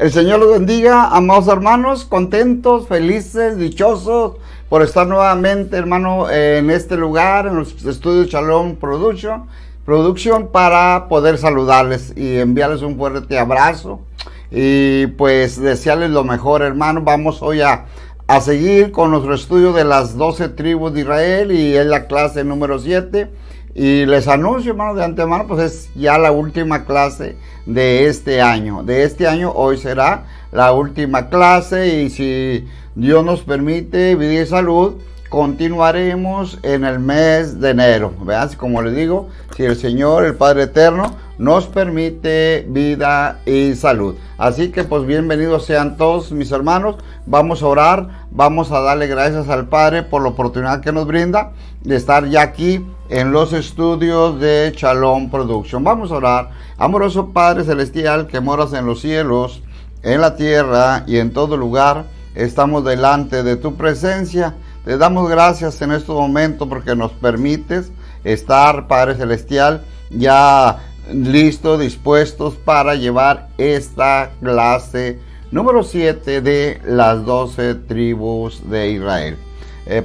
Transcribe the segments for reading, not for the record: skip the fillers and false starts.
El Señor los bendiga, amados hermanos, contentos, felices, dichosos por estar nuevamente, hermano, en este lugar, en los estudios Shalom Production, para poder saludarles y enviarles un fuerte abrazo y pues desearles lo mejor, hermano. Vamos hoy a seguir con nuestro estudio de las 12 tribus de Israel y es la clase número 7. Y les anuncio, hermano, de antemano, pues es ya la última clase de este año. Hoy será la última clase y si Dios nos permite, vida y salud, continuaremos en el mes de enero. Vean, como les digo, si el Señor, el Padre Eterno, nos permite vida y salud. Así que pues bienvenidos sean todos mis hermanos. Vamos a orar, vamos a darle gracias al Padre por la oportunidad que nos brinda de estar ya aquí en los estudios de Shalom Production. Vamos a orar. Amoroso Padre Celestial que moras en los cielos, en la tierra y en todo lugar, estamos delante de tu presencia. Te damos gracias en este momento porque nos permites estar, Padre Celestial, ya listos, dispuestos para llevar esta clase número 7 de las 12 tribus de Israel.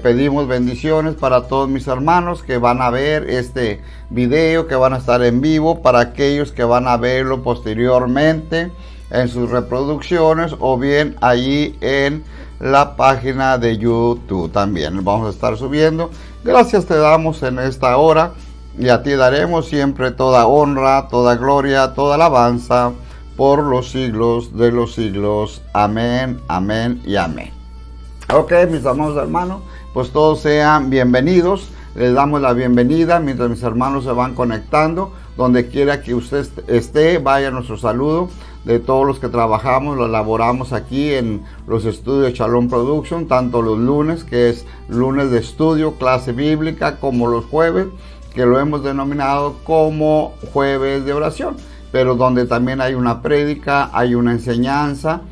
Pedimos bendiciones para todos mis hermanos que van a ver este video, que van a estar en vivo, para aquellos que van a verlo posteriormente en sus reproducciones o bien allí en la página de YouTube también. Vamos a estar subiendo. Gracias te damos en esta hora y a ti daremos siempre toda honra, toda gloria, toda alabanza por los siglos de los siglos. Amén, amén y amén. Ok, mis amados hermanos, pues todos sean bienvenidos. Les damos la bienvenida mientras mis hermanos se van conectando. Donde quiera que usted esté, vaya nuestro saludo de todos los que trabajamos, lo elaboramos aquí en los estudios Shalom Production, tanto los lunes, que es lunes de estudio, clase bíblica, como los jueves, que lo hemos denominado como jueves de oración, pero donde también hay una prédica, hay una enseñanza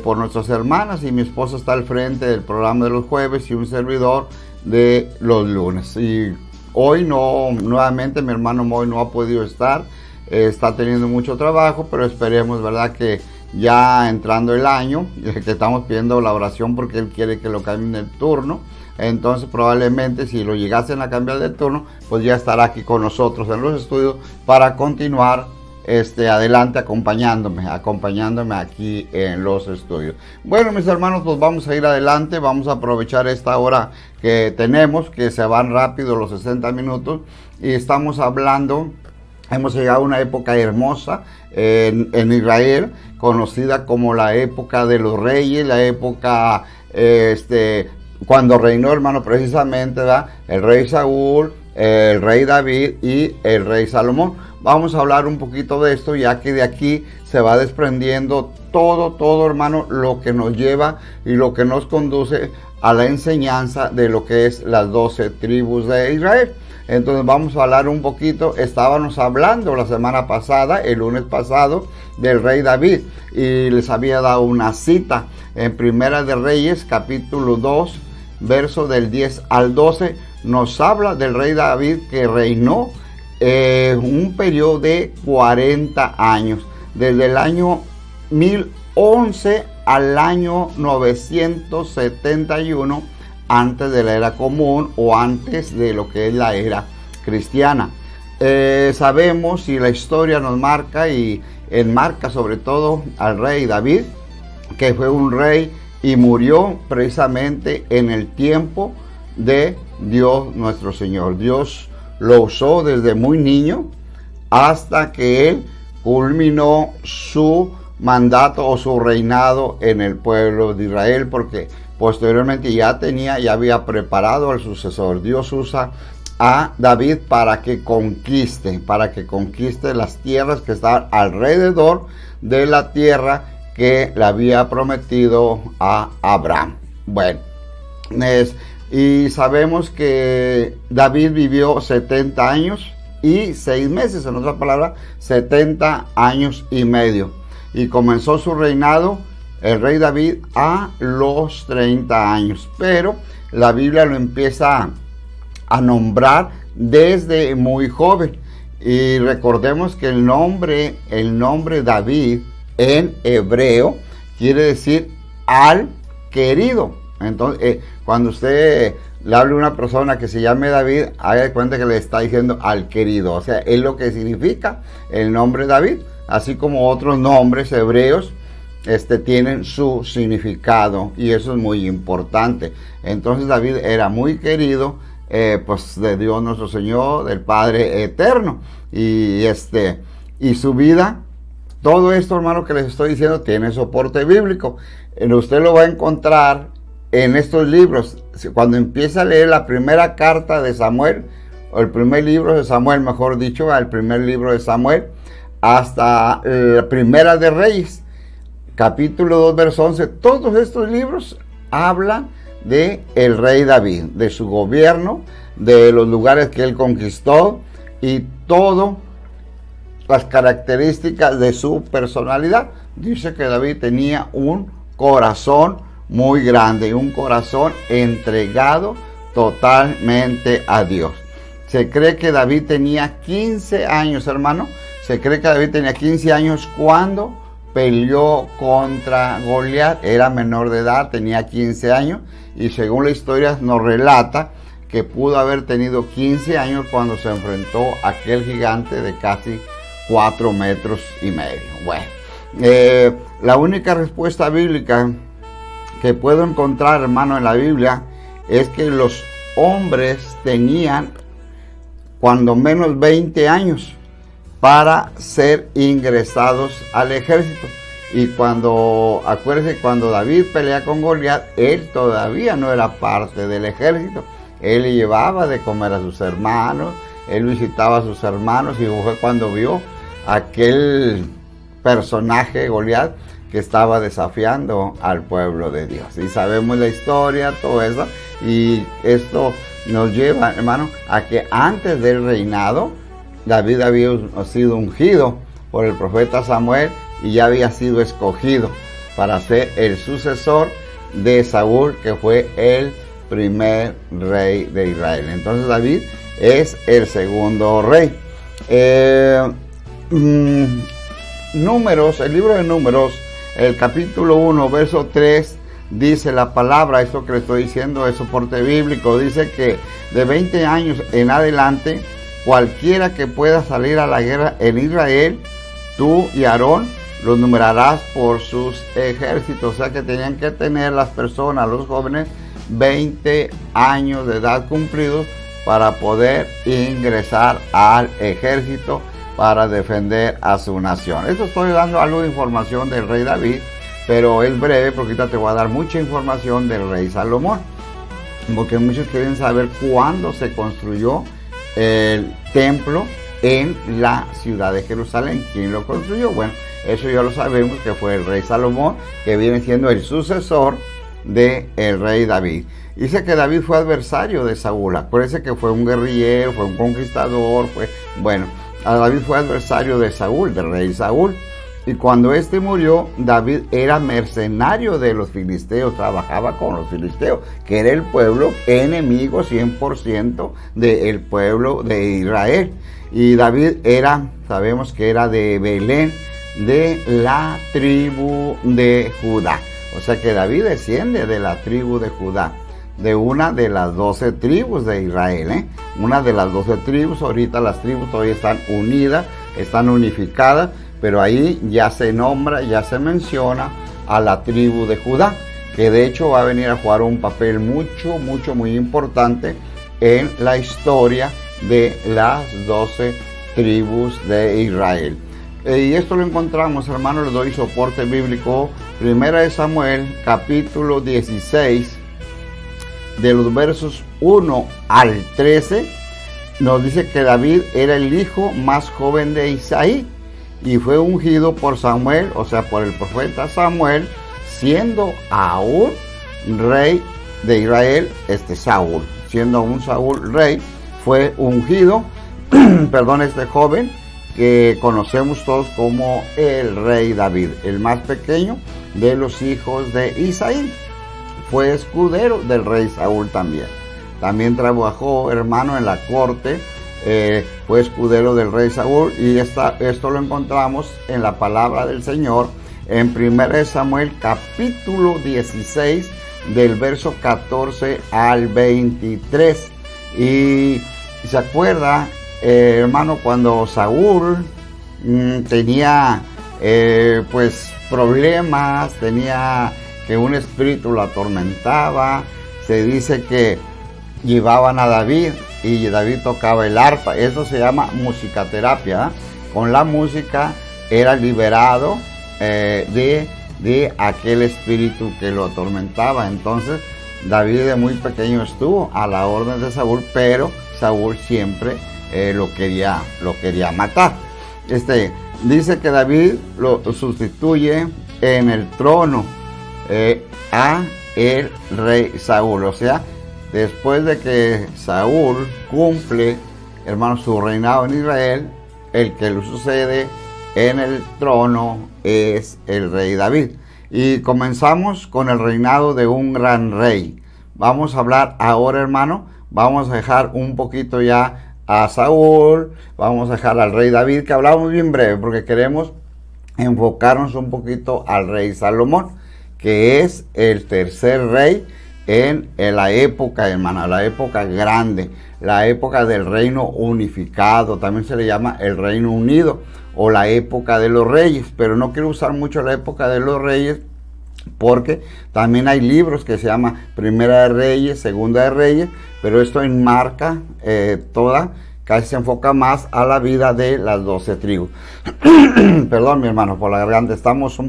por nuestras hermanas, y mi esposa está al frente del programa de los jueves y un servidor de los lunes. Y hoy nuevamente mi hermano Moy no ha podido estar, está teniendo mucho trabajo, pero esperemos, verdad, que ya entrando el año, que estamos pidiendo la oración porque él quiere que lo cambien el turno. Entonces probablemente si lo llegasen a cambiar de turno, pues ya estará aquí con nosotros en los estudios para continuar adelante acompañándome aquí en los estudios. Bueno, mis hermanos, pues vamos a ir adelante, vamos a aprovechar esta hora que tenemos, que se van rápido los 60 minutos, y estamos hablando, hemos llegado a una época hermosa en Israel, conocida como la época de los reyes, la época, cuando reinó, hermano, precisamente, ¿verdad?, el rey Saúl, el rey David y el rey Salomón. Vamos a hablar un poquito de esto, ya que de aquí se va desprendiendo todo, hermano, lo que nos lleva y lo que nos conduce a la enseñanza de lo que es las 12 tribus de Israel. Entonces vamos a hablar un poquito. Estábamos hablando la semana pasada, el lunes pasado, del rey David, y les había dado una cita en Primera de Reyes, capítulo 2, verso del 10 al 12. Nos habla del rey David que reinó un periodo de 40 años, desde el año 1011 al año 971 antes de la era común o antes de lo que es la era cristiana. Sabemos, y la historia nos marca y enmarca sobre todo al rey David, que fue un rey y murió precisamente en el tiempo de Dios nuestro Señor. Dios lo usó desde muy niño hasta que él culminó su mandato o su reinado en el pueblo de Israel, porque posteriormente ya había preparado al sucesor. Dios usa a David para que conquiste las tierras que estaban alrededor de la tierra que le había prometido a Abraham. Bueno, y sabemos que David vivió 70 años y 6 meses, en otra palabra, 70 años y medio. Y comenzó su reinado el rey David a los 30 años. Pero la Biblia lo empieza a nombrar desde muy joven. Y recordemos que el nombre David en hebreo quiere decir al querido. Entonces, cuando usted le hable a una persona que se llame David, haga de cuenta que le está diciendo al querido. O sea, es lo que significa el nombre David, así como otros nombres hebreos tienen su significado, y eso es muy importante. Entonces David era muy querido, pues de Dios nuestro Señor, del Padre eterno, y su vida, todo esto, hermano, que les estoy diciendo tiene soporte bíblico. Usted lo va a encontrar en estos libros. Cuando empieza a leer la primera carta de Samuel, o el primer libro de Samuel, mejor dicho, el primer libro de Samuel, hasta la primera de Reyes, capítulo 2, verso 11, todos estos libros hablan de el rey David, de su gobierno, de los lugares que él conquistó y todas las características de su personalidad. Dice que David tenía un corazón muy grande, un corazón entregado totalmente a Dios. Se cree que David tenía 15 años, hermano. Se cree que David tenía 15 años cuando peleó contra Goliat. Era menor de edad, tenía 15 años. Y según la historia nos relata que pudo haber tenido 15 años cuando se enfrentó a aquel gigante de casi 4 metros y medio. Bueno, la única respuesta bíblica que puedo encontrar, hermano, en la Biblia es que los hombres tenían cuando menos 20 años para ser ingresados al ejército. Y acuérdense, cuando David pelea con Goliat, él todavía no era parte del ejército. Él le llevaba de comer a sus hermanos, él visitaba a sus hermanos, y fue cuando vio aquel personaje, Goliat, que estaba desafiando al pueblo de Dios. Y sabemos la historia, todo eso, y esto nos lleva, hermano, a que antes del reinado, David había sido ungido por el profeta Samuel y ya había sido escogido para ser el sucesor de Saúl, que fue el primer rey de Israel. Entonces David es el segundo rey. Números, el libro de Números, el capítulo 1, verso 3, dice la palabra, esto que le estoy diciendo es soporte bíblico, dice que de 20 años en adelante, cualquiera que pueda salir a la guerra en Israel, tú y Aarón los numerarás por sus ejércitos. O sea que tenían que tener las personas, los jóvenes, 20 años de edad cumplidos para poder ingresar al ejército para defender a su nación. Esto estoy dando algo de información del rey David, pero es breve porque ahorita te voy a dar mucha información del rey Salomón, porque muchos quieren saber cuándo se construyó el templo en la ciudad de Jerusalén. ¿Quién lo construyó? Bueno, eso ya lo sabemos, que fue el rey Salomón, que viene siendo el sucesor del rey David. Dice que David fue adversario de Saúl. Acuérdense que fue un guerrillero, fue un conquistador, David fue adversario de Saúl, del rey Saúl. Y cuando este murió, David era mercenario de los filisteos, trabajaba con los filisteos, que era el pueblo enemigo 100% del pueblo de Israel. Y David sabemos que era de Belén, de la tribu de Judá. O sea que David desciende de la tribu de Judá, de una de las 12 tribus de Israel, Una de las 12 tribus, ahorita las tribus todavía están unidas, están unificadas, pero ahí ya se nombra, ya se menciona a la tribu de Judá, que de hecho va a venir a jugar un papel muy importante en la historia de las 12 tribus de Israel. Y esto lo encontramos, hermanos, les doy soporte bíblico, 1 Samuel, capítulo 16, de los versos 1 al 13, nos dice que David era el hijo más joven de Isaí, y fue ungido por Samuel, o sea, por el profeta Samuel, siendo aún rey de Israel, Saúl, siendo aún Saúl rey, fue ungido, este joven, que conocemos todos como el rey David, el más pequeño de los hijos de Isaí. Fue escudero del rey Saúl también. También trabajó, hermano, en la corte, fue escudero del rey Saúl, y esto lo encontramos en la palabra del Señor en 1 Samuel capítulo 16 del verso 14 al 23. Y se acuerda, hermano, cuando Saúl tenía pues problemas, tenía que un espíritu lo atormentaba. Se dice que llevaban a David y David tocaba el arpa. Eso se llama musicaterapia. Con la música era liberado de aquel espíritu que lo atormentaba. Entonces David de muy pequeño estuvo a la orden de Saúl, pero Saúl siempre lo quería matar. Dice que David lo sustituye en el trono a el rey Saúl. O sea, después de que Saúl cumple, hermano, su reinado en Israel, el que lo sucede en el trono es el rey David. Y comenzamos con el reinado de un gran rey. Vamos a hablar ahora, hermano, vamos a dejar un poquito ya a Saúl, vamos a dejar al rey David, que hablamos bien breve, porque queremos enfocarnos un poquito al rey Salomón, que es el tercer rey en la época, hermano, la época grande, la época del reino unificado. También se le llama el reino unido o la época de los reyes, pero no quiero usar mucho la época de los reyes, porque también hay libros que se llama Primera de Reyes, Segunda de Reyes, pero esto enmarca casi se enfoca más a la vida de las 12 tribus. Perdón, mi hermano, por la garganta, estamos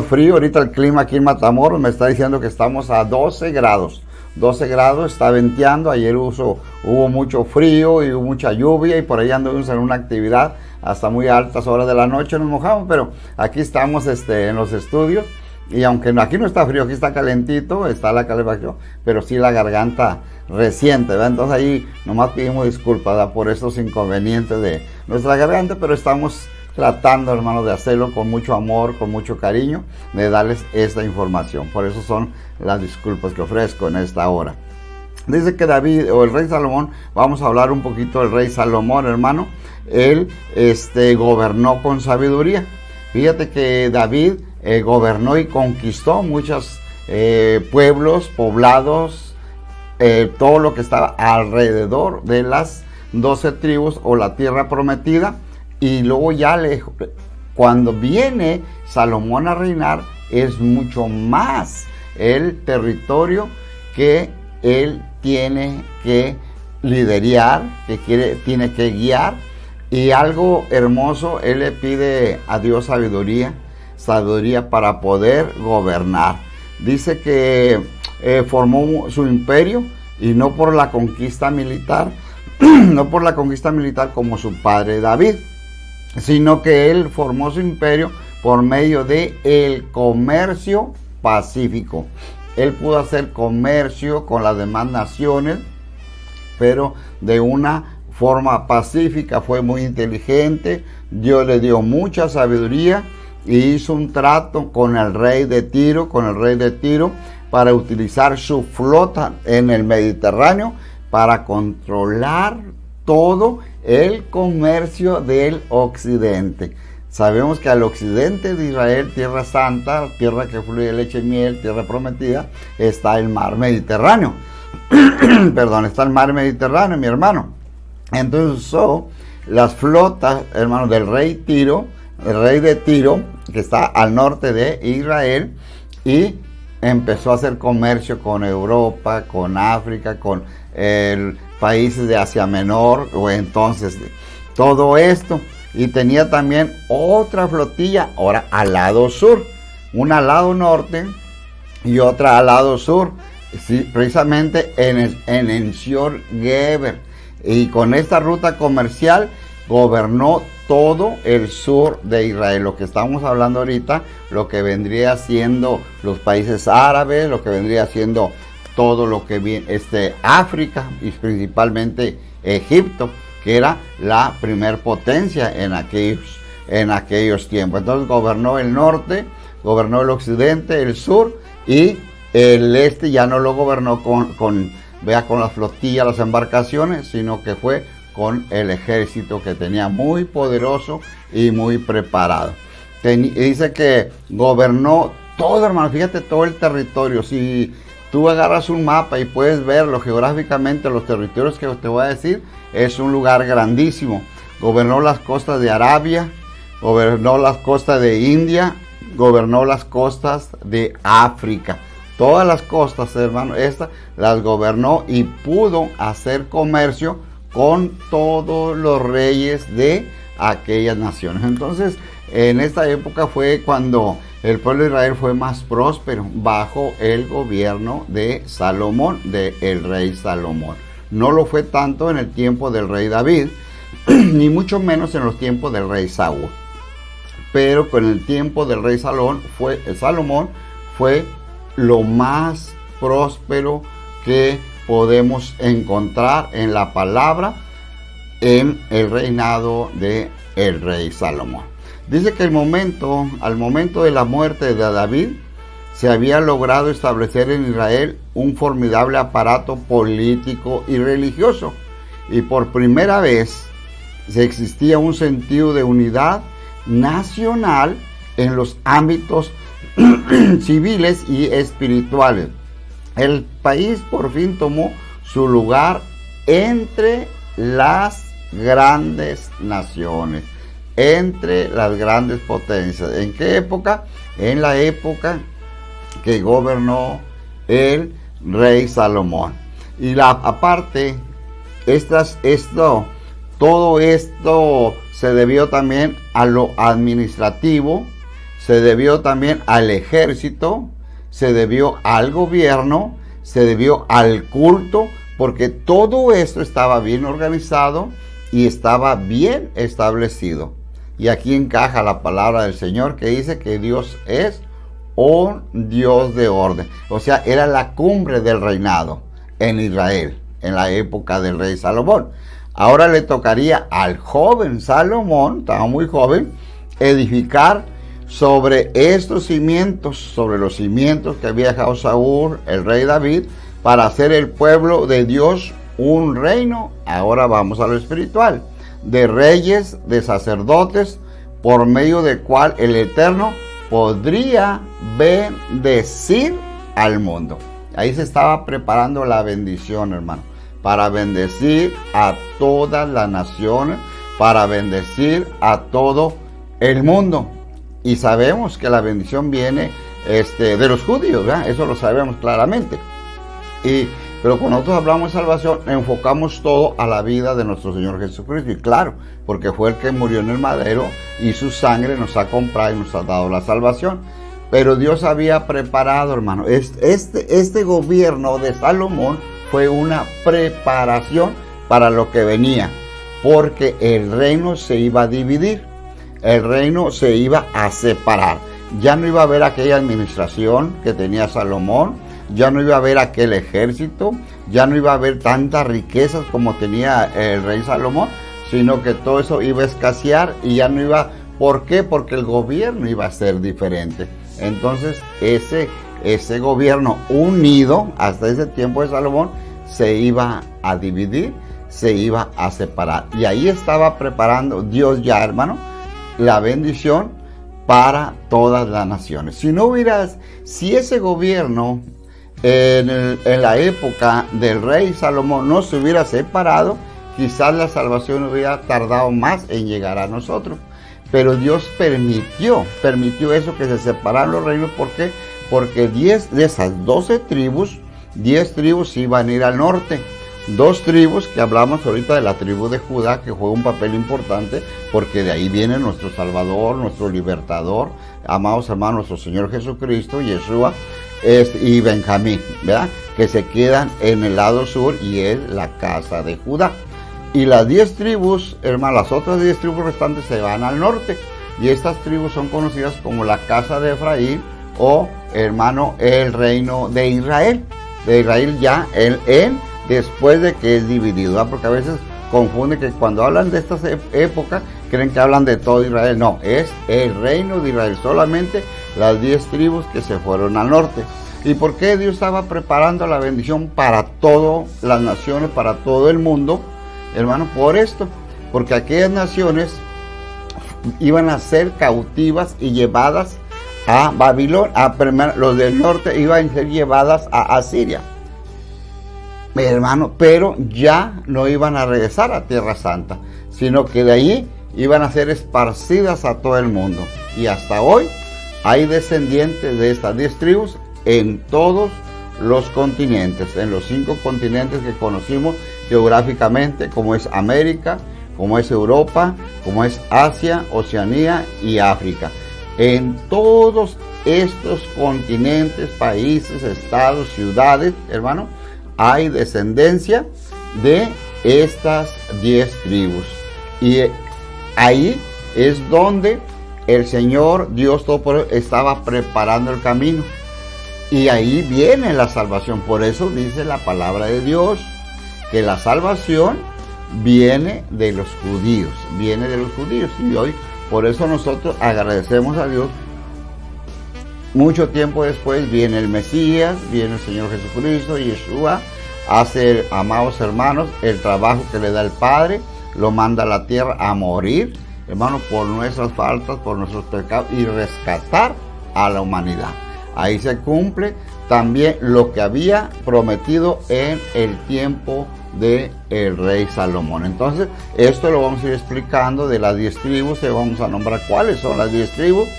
frío. Ahorita el clima aquí en Matamoros me está diciendo que estamos a 12 grados. 12 grados, está venteando. Ayer hubo mucho frío y hubo mucha lluvia, y por ahí anduvimos en una actividad hasta muy altas horas de la noche, nos mojamos, pero aquí estamos en los estudios. Y aunque aquí no está frío, aquí está calentito, está la calefacción, pero sí la garganta reciente, ¿verdad? Entonces ahí nomás pedimos disculpas, ¿verdad?, por estos inconvenientes de nuestra garganta, pero estamos tratando, hermanos, de hacerlo con mucho amor, con mucho cariño, de darles esta información. Por eso son las disculpas que ofrezco en esta hora. Dice que David, o el rey Salomón, vamos a hablar un poquito del rey Salomón, hermano. Él gobernó con sabiduría. Fíjate que David gobernó y conquistó muchos pueblos, poblados, todo lo que estaba alrededor de las 12 tribus o la tierra prometida. Y luego ya cuando viene Salomón a reinar, es mucho más el territorio que él tiene que liderar, tiene que guiar. Y algo hermoso, él le pide a Dios sabiduría para poder gobernar. Dice que formó su imperio, y no por la conquista militar, no por la conquista militar como su padre David, sino que él formó su imperio por medio de el comercio pacífico. Él pudo hacer comercio con las demás naciones, pero de una forma pacífica. Fue muy inteligente. Dios le dio mucha sabiduría y hizo un trato con el rey de Tiro, para utilizar su flota en el Mediterráneo para controlar todo el comercio del occidente. Sabemos que al occidente de Israel, tierra santa, tierra que fluye leche y miel, tierra prometida, está el mar Mediterráneo. Perdón, está el mar Mediterráneo, mi hermano. Entonces las flotas, hermano, del rey Tiro, el rey de Tiro, que está al norte de Israel, y empezó a hacer comercio con Europa, con África, con países de Asia Menor, o entonces todo esto. Y tenía también otra flotilla, ahora al lado sur, una al lado norte y otra al lado sur, sí, precisamente en Enzior Geber. Y con esta ruta comercial gobernó todo el sur de Israel. Lo que estamos hablando ahorita, lo que vendría siendo los países árabes, lo que vendría siendo todo lo que viene África, y principalmente Egipto, que era la primer potencia en aquellos tiempos. Entonces gobernó el norte, gobernó el occidente, el sur, y el este ya no lo gobernó con la flotilla, las embarcaciones, sino que fue con el ejército que tenía muy poderoso y muy preparado. Dice que gobernó todo, hermano, fíjate, todo el territorio. Si tú agarras un mapa y puedes verlo geográficamente, los territorios que te voy a decir, es un lugar grandísimo. Gobernó las costas de Arabia, gobernó las costas de India, gobernó las costas de África. Todas las costas, hermano, estas las gobernó y pudo hacer comercio con todos los reyes de aquellas naciones. Entonces, en esta época fue cuando el pueblo de Israel fue más próspero bajo el gobierno de Salomón, del rey Salomón. No lo fue tanto en el tiempo del rey David, ni mucho menos en los tiempos del rey Saúl. Pero con el tiempo del rey Salomón fue lo más próspero que podemos encontrar en la palabra en el reinado de el rey Salomón. Dice que al momento de la muerte de David, se había logrado establecer en Israel un formidable aparato político y religioso, y por primera vez existía un sentido de unidad nacional en los ámbitos civiles y espirituales. El país por fin tomó su lugar entre las grandes naciones, entre las grandes potencias. ¿En qué época? En la época que gobernó el rey Salomón. Y aparte, todo esto se debió también a lo administrativo, se debió también al ejército, se debió al gobierno, se debió al culto, porque todo esto estaba bien organizado y estaba bien establecido. Y aquí encaja la palabra del Señor que dice que Dios es un Dios de orden. O sea, era la cumbre del reinado en Israel, en la época del rey Salomón. Ahora le tocaría al joven Salomón, estaba muy joven, edificar sobre estos cimientos, sobre los cimientos que había dejado Saúl, el rey David, para hacer el pueblo de Dios un reino. Ahora vamos a lo espiritual, de reyes, de sacerdotes, por medio del cual el Eterno podría bendecir al mundo. Ahí se estaba preparando la bendición, hermano, para bendecir a todas las naciones, para bendecir a todo el mundo. Y sabemos que la bendición viene de los judíos, ¿verdad? Eso lo sabemos claramente. Pero cuando nosotros hablamos de salvación, enfocamos todo a la vida de nuestro Señor Jesucristo. Y claro, porque fue el que murió en el madero y su sangre nos ha comprado y nos ha dado la salvación. Pero Dios había preparado, hermano. Este gobierno de Salomón fue una preparación para lo que venía. Porque el reino se iba a dividir. El reino se iba a separar. Ya no iba a haber aquella administración que tenía Salomón, ya no iba a haber aquel ejército, ya no iba a haber tantas riquezas como tenía el rey Salomón, sino que todo eso iba a escasear y ya no iba. ¿Por qué? Porque el gobierno iba a ser diferente. Entonces ese gobierno unido hasta ese tiempo de Salomón se iba a dividir, se iba a separar. Y ahí estaba preparando Dios ya, hermano, la bendición para todas las naciones. Si ese gobierno en la época del rey Salomón no se hubiera separado, quizás la salvación hubiera tardado más en llegar a nosotros. Pero Dios permitió eso, que se separaran los reinos. ¿Por qué? Porque 10 de esas 12 tribus, 10 tribus iban a ir al norte. 2 tribus, que hablamos ahorita de la tribu de Judá, que juega un papel importante, porque de ahí viene nuestro Salvador, nuestro Libertador, amados hermanos, nuestro Señor Jesucristo, Yeshua, y Benjamín, ¿verdad? Que se quedan en el lado sur y es la casa de Judá. Y las 10 tribus, hermanos, las otras 10 tribus restantes se van al norte. Y estas tribus son conocidas como la casa de Efraín o, hermano, el reino de Israel. De Israel ya después de que es dividido, ¿verdad? Porque a veces confunde que cuando hablan de estas épocas creen que hablan de todo Israel. No, es el reino de Israel, solamente las 10 tribus que se fueron al norte. ¿Y por qué Dios estaba preparando la bendición para todas las naciones, para todo el mundo, hermano? Por esto, porque aquellas naciones iban a ser cautivas y llevadas a Babilonia. Los del norte iban a ser llevadas a Asiria, mi hermano, pero ya no iban a regresar a Tierra Santa, sino que de allí iban a ser esparcidas a todo el mundo. Y hasta hoy hay descendientes de estas 10 tribus en todos los continentes, en los 5 continentes que conocimos geográficamente, como es América, como es Europa, como es Asia, Oceanía y África. En todos estos continentes, países, estados, ciudades, hermano, hay descendencia de estas 10 tribus. Y ahí es donde el Señor Dios Todopoderoso estaba preparando el camino. Y ahí viene la salvación. Por eso dice la palabra de Dios que la salvación viene de los judíos. Viene de los judíos. Y hoy, por eso nosotros agradecemos a Dios. Mucho tiempo después viene el Mesías, viene el Señor Jesucristo, Yeshua, hace, amados hermanos, el trabajo que le da el Padre, lo manda a la tierra a morir, hermano, por nuestras faltas, por nuestros pecados, y rescatar a la humanidad. Ahí se cumple también lo que había prometido en el tiempo del rey Salomón. Entonces, esto lo vamos a ir explicando de las 10 tribus, te vamos a nombrar cuáles son las 10 tribus,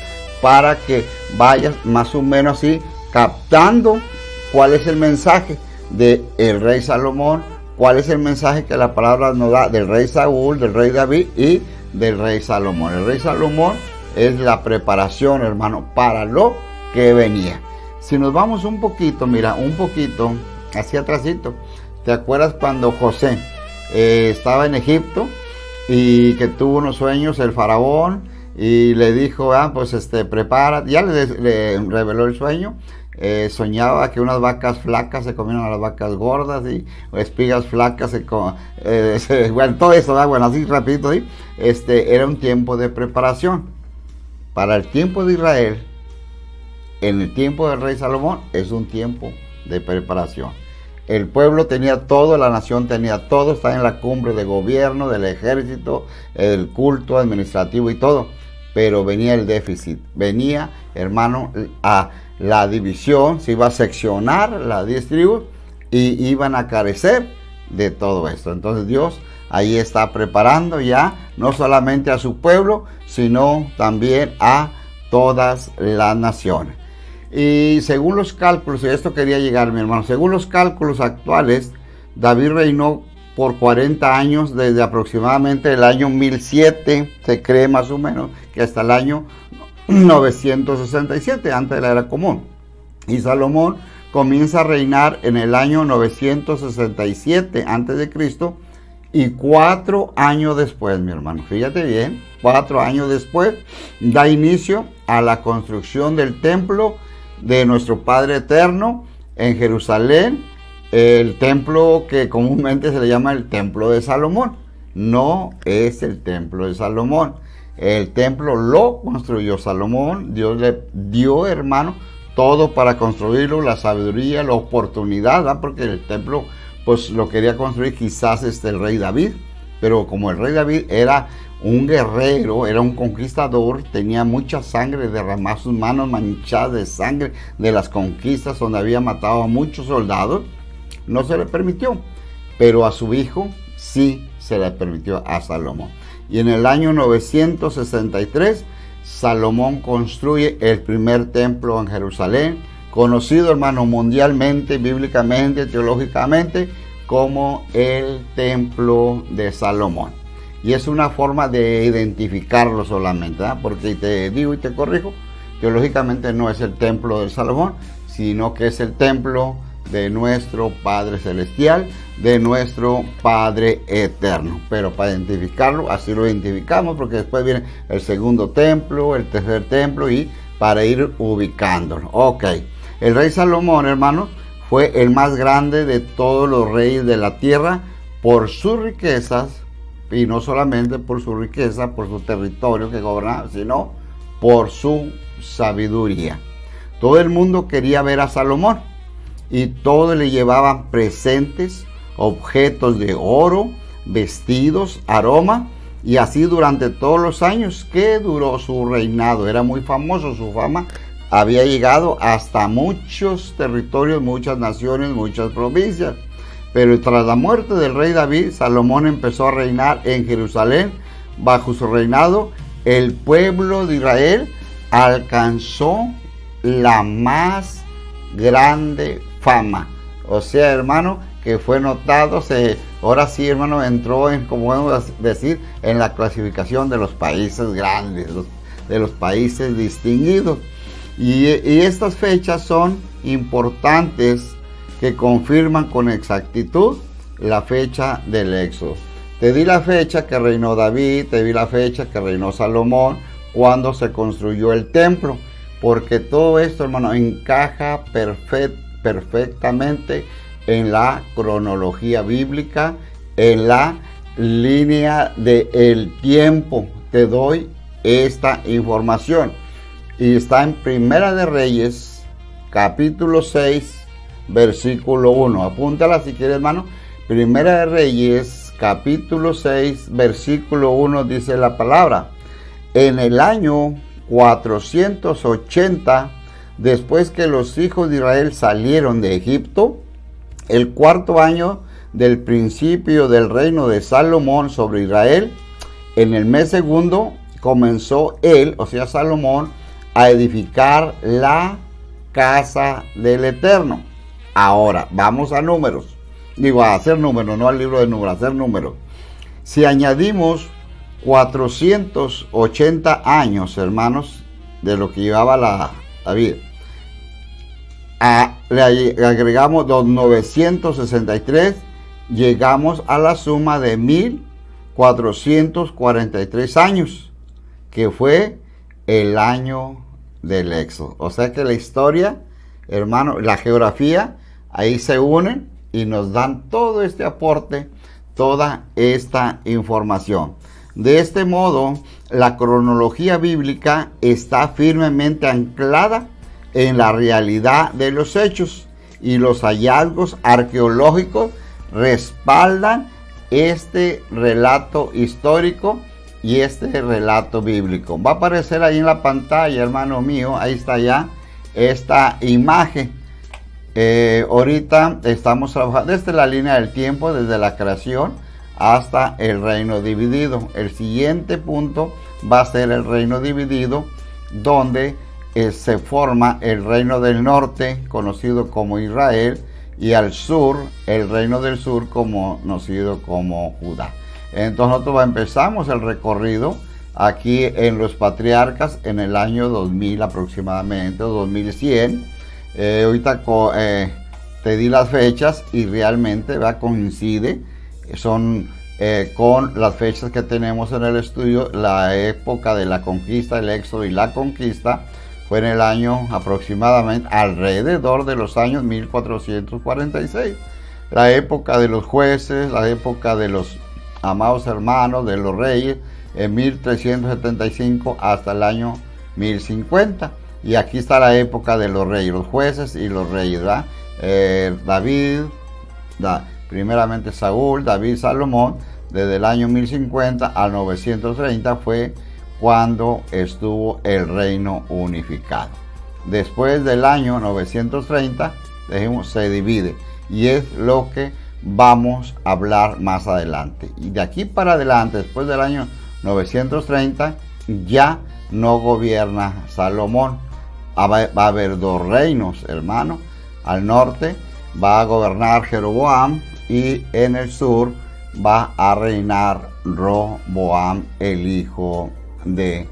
para que vayas más o menos así captando cuál es el mensaje del rey Salomón, cuál es el mensaje que la palabra nos da del rey Saúl, del rey David y del rey Salomón. El rey Salomón es la preparación, hermano, para lo que venía. Si nos vamos un poquito, mira, un poquito hacia atrásito, ¿te acuerdas cuando José estaba en Egipto y que tuvo unos sueños el faraón y le dijo, pues prepara, ya le reveló el sueño? Soñaba que unas vacas flacas se comían a las vacas gordas y espigas flacas bueno, todo eso, bueno, así rapidito, ¿sí? Era un tiempo de preparación. Para el tiempo de Israel, en el tiempo del rey Salomón, es un tiempo de preparación. El pueblo tenía todo, la nación tenía todo, está en la cumbre de gobierno, del ejército, del culto administrativo y todo, pero venía el déficit, venía, hermano, a la división, se iba a seccionar las 10 tribus y iban a carecer de todo esto. Entonces Dios ahí está preparando ya no solamente a su pueblo, sino también a todas las naciones. Y según los cálculos, y a esto quería llegar, mi hermano, según los cálculos actuales, David reinó por 40 años, desde aproximadamente el año 1007, se cree más o menos, que hasta el año 967, antes de la era común. Y Salomón comienza a reinar en el año 967 antes de Cristo, y 4 años después, mi hermano, fíjate bien, 4 años después, da inicio a la construcción del templo de nuestro Padre Eterno en Jerusalén, el templo que comúnmente se le llama el templo de Salomón. No es el templo de Salomón. El templo lo construyó Salomón. Dios le dio, hermano, todo para construirlo, la sabiduría, la oportunidad, ¿verdad? Porque el templo pues lo quería construir quizás el rey David, pero como el rey David era un guerrero, era un conquistador, tenía mucha sangre derramada, sus manos manchadas de sangre de las conquistas donde había matado a muchos soldados, no se le permitió, pero a su hijo sí se le permitió, a Salomón. Y en el año 963, Salomón construye el primer templo en Jerusalén, conocido, hermano, mundialmente, bíblicamente, teológicamente, como el templo de Salomón. Y es una forma de identificarlo solamente, ¿verdad? Porque te digo y te corrijo, teológicamente no es el templo de Salomón, sino que es el templo de nuestro Padre Celestial, de nuestro Padre Eterno. Pero para identificarlo, así lo identificamos, porque después viene el segundo templo, el tercer templo, y para ir ubicándolo. Ok, el rey Salomón, hermanos, fue el más grande de todos los reyes de la tierra por sus riquezas, y no solamente por su riqueza, por su territorio que gobernaba, sino por su sabiduría. Todo el mundo quería ver a Salomón y todos le llevaban presentes, objetos de oro, vestidos, aroma Y así durante todos los años que duró su reinado. Era muy famoso, su fama había llegado hasta muchos territorios, muchas naciones, muchas provincias. Pero tras la muerte del rey David, Salomón empezó a reinar en Jerusalén. Bajo su reinado, el pueblo de Israel alcanzó la más grande fama. O sea, hermano, que fue notado, ahora sí, hermano, entró en, como podemos decir, en la clasificación de los países grandes, de los países distinguidos. Y estas fechas son importantes, que confirman con exactitud la fecha del Éxodo. Te di la fecha que reinó David, te di la fecha que reinó Salomón, cuando se construyó el templo, porque todo esto, hermano, encaja perfectamente en la cronología bíblica, en la línea del tiempo. Te doy esta información y está en Primera de Reyes, capítulo 6, versículo 1. Apúntala si quieres, hermano. Primera de Reyes, capítulo 6, versículo 1, dice la palabra: en el año 480, después que los hijos de Israel salieron de Egipto, el cuarto año del principio del reino de Salomón sobre Israel, en el mes segundo, comenzó él, o sea Salomón, a edificar la casa del Eterno. Ahora, vamos a números. Digo, a hacer números, no al libro de números, a hacer números. Si añadimos 480 años, hermanos, de lo que llevaba la vida, le agregamos los 963, llegamos a la suma de 1443 años, que fue el año del Éxodo. O sea que la historia, hermano, la geografía, ahí se unen y nos dan todo este aporte, toda esta información. De este modo, la cronología bíblica está firmemente anclada en la realidad de los hechos, y los hallazgos arqueológicos respaldan este relato histórico y este relato bíblico. Va a aparecer ahí en la pantalla, hermano mío, ahí está ya esta imagen. Ahorita estamos trabajando desde la línea del tiempo, desde la creación hasta el reino dividido. El siguiente punto va a ser el reino dividido, donde se forma el reino del norte, conocido como Israel, y al sur, el reino del sur, conocido como Judá. Entonces nosotros empezamos el recorrido aquí en los patriarcas en el año 2000 aproximadamente, o 2100. Ahorita te di las fechas y realmente coincide, son con las fechas que tenemos en el estudio. La época de la conquista, el éxodo y la conquista fue en el año aproximadamente alrededor de los años 1446. La época de los jueces, la época de los amados hermanos, de los reyes, en 1375 hasta el año 1050. Y aquí está la época de los reyes, los jueces y los reyes, ¿verdad? David, primeramente Saúl, David, Salomón, desde el año 1050 al 930 fue cuando estuvo el reino unificado. Después del año 930, se divide, y es lo que vamos a hablar más adelante. Y de aquí para adelante, después del año 930, ya no gobierna Salomón. Va a haber dos reinos, hermano. Al norte va a gobernar Jeroboam, y en el sur va a reinar Roboam, el hijo de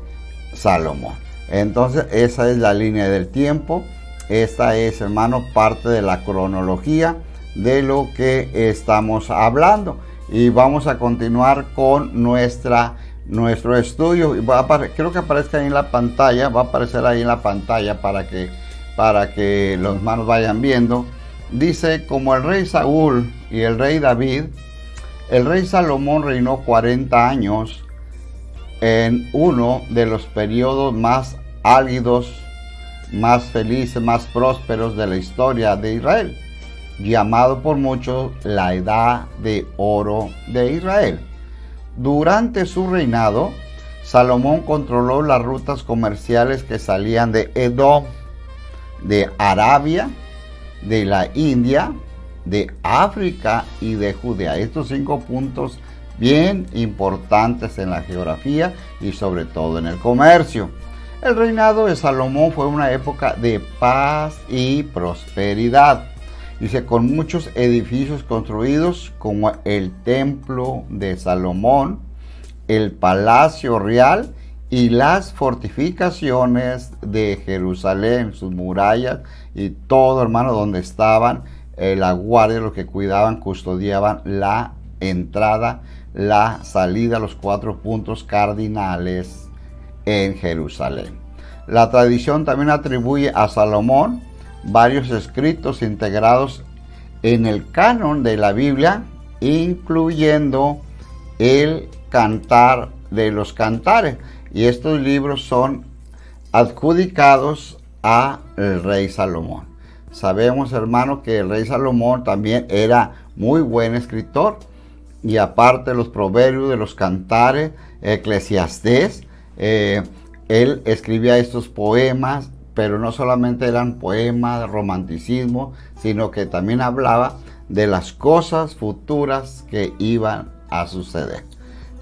Salomón. Entonces esa es la línea del tiempo. Esta es, hermano, parte de la cronología de lo que estamos hablando, y vamos a continuar con nuestro estudio. Y creo que aparezca ahí en la pantalla, va a aparecer ahí en la pantalla para que los hermanos vayan viendo. Dice: como el rey Saúl y el rey David, el rey Salomón reinó 40 años en uno de los periodos más álgidos, más felices, más prósperos de la historia de Israel, llamado por muchos la edad de oro de Israel. Durante su reinado, Salomón controló las rutas comerciales que salían de Edom, de Arabia, de la India, de África y de Judea. Estos 5 puntos bien importantes en la geografía y sobre todo en el comercio. El reinado de Salomón fue una época de paz y prosperidad. Dice, con muchos edificios construidos como el templo de Salomón, el palacio real y las fortificaciones de Jerusalén, sus murallas y todo, hermano, donde estaban la guardia, los que cuidaban, custodiaban la entrada, la salida, los 4 puntos cardinales en Jerusalén. La tradición también atribuye a Salomón varios escritos integrados en el canon de la Biblia, incluyendo el Cantar de los Cantares, y estos libros son adjudicados al rey Salomón. Sabemos, hermano, que el rey Salomón también era muy buen escritor, y aparte de los proverbios, de los cantares, Eclesiastés, él escribía estos poemas, pero no solamente eran poemas de romanticismo, sino que también hablaba de las cosas futuras que iban a suceder.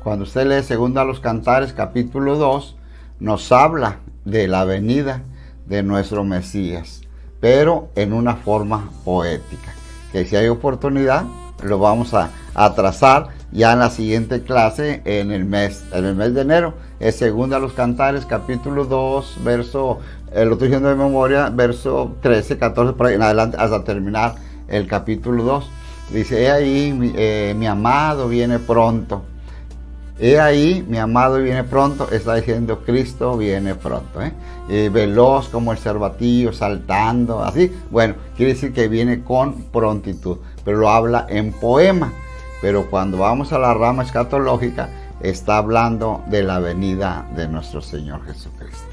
Cuando usted lee Segunda a los Cantares, capítulo 2, nos habla de la venida de nuestro Mesías, pero en una forma poética, que si hay oportunidad lo vamos a trazar ya en la siguiente clase en el mes de enero. Es Segunda a los Cantares, capítulo 2, verso, lo estoy diciendo de memoria, verso 13, 14, por ahí en adelante, hasta terminar el capítulo 2. Dice, he ahí mi amado viene pronto. He ahí mi amado viene pronto, está diciendo Cristo viene pronto, veloz como el cervatillo, saltando, así. Bueno, quiere decir que viene con prontitud, pero lo habla en poema. Pero cuando vamos a la rama escatológica, está hablando de la venida de nuestro Señor Jesucristo.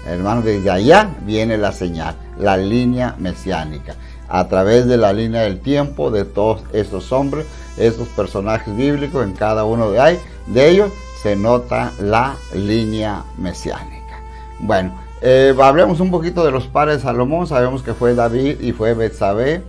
Hermanos, desde allá viene la señal, la línea mesiánica. A través de la línea del tiempo de todos estos hombres, estos personajes bíblicos, en cada uno de ellos se nota la línea mesiánica. Bueno, hablemos un poquito de los padres de Salomón. Sabemos que fue David y fue Betsabé,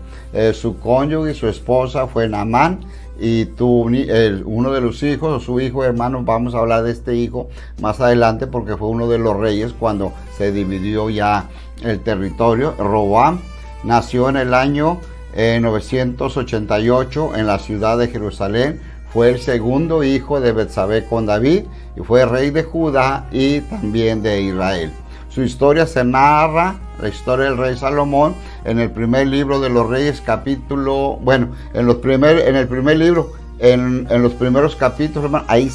su cónyuge, su esposa fue Naamán, y uno de los hijos, o su hijo, hermano, vamos a hablar de este hijo más adelante porque fue uno de los reyes cuando se dividió ya el territorio. Roboam nació en el año 988 en la ciudad de Jerusalén. Fue el segundo hijo de Betsabé con David y fue rey de Judá y también de Israel. Su historia se narra, la historia del rey Salomón, en el primer libro de los Reyes, capítulo, bueno, en el primer libro, en los primeros capítulos, hermano, ahí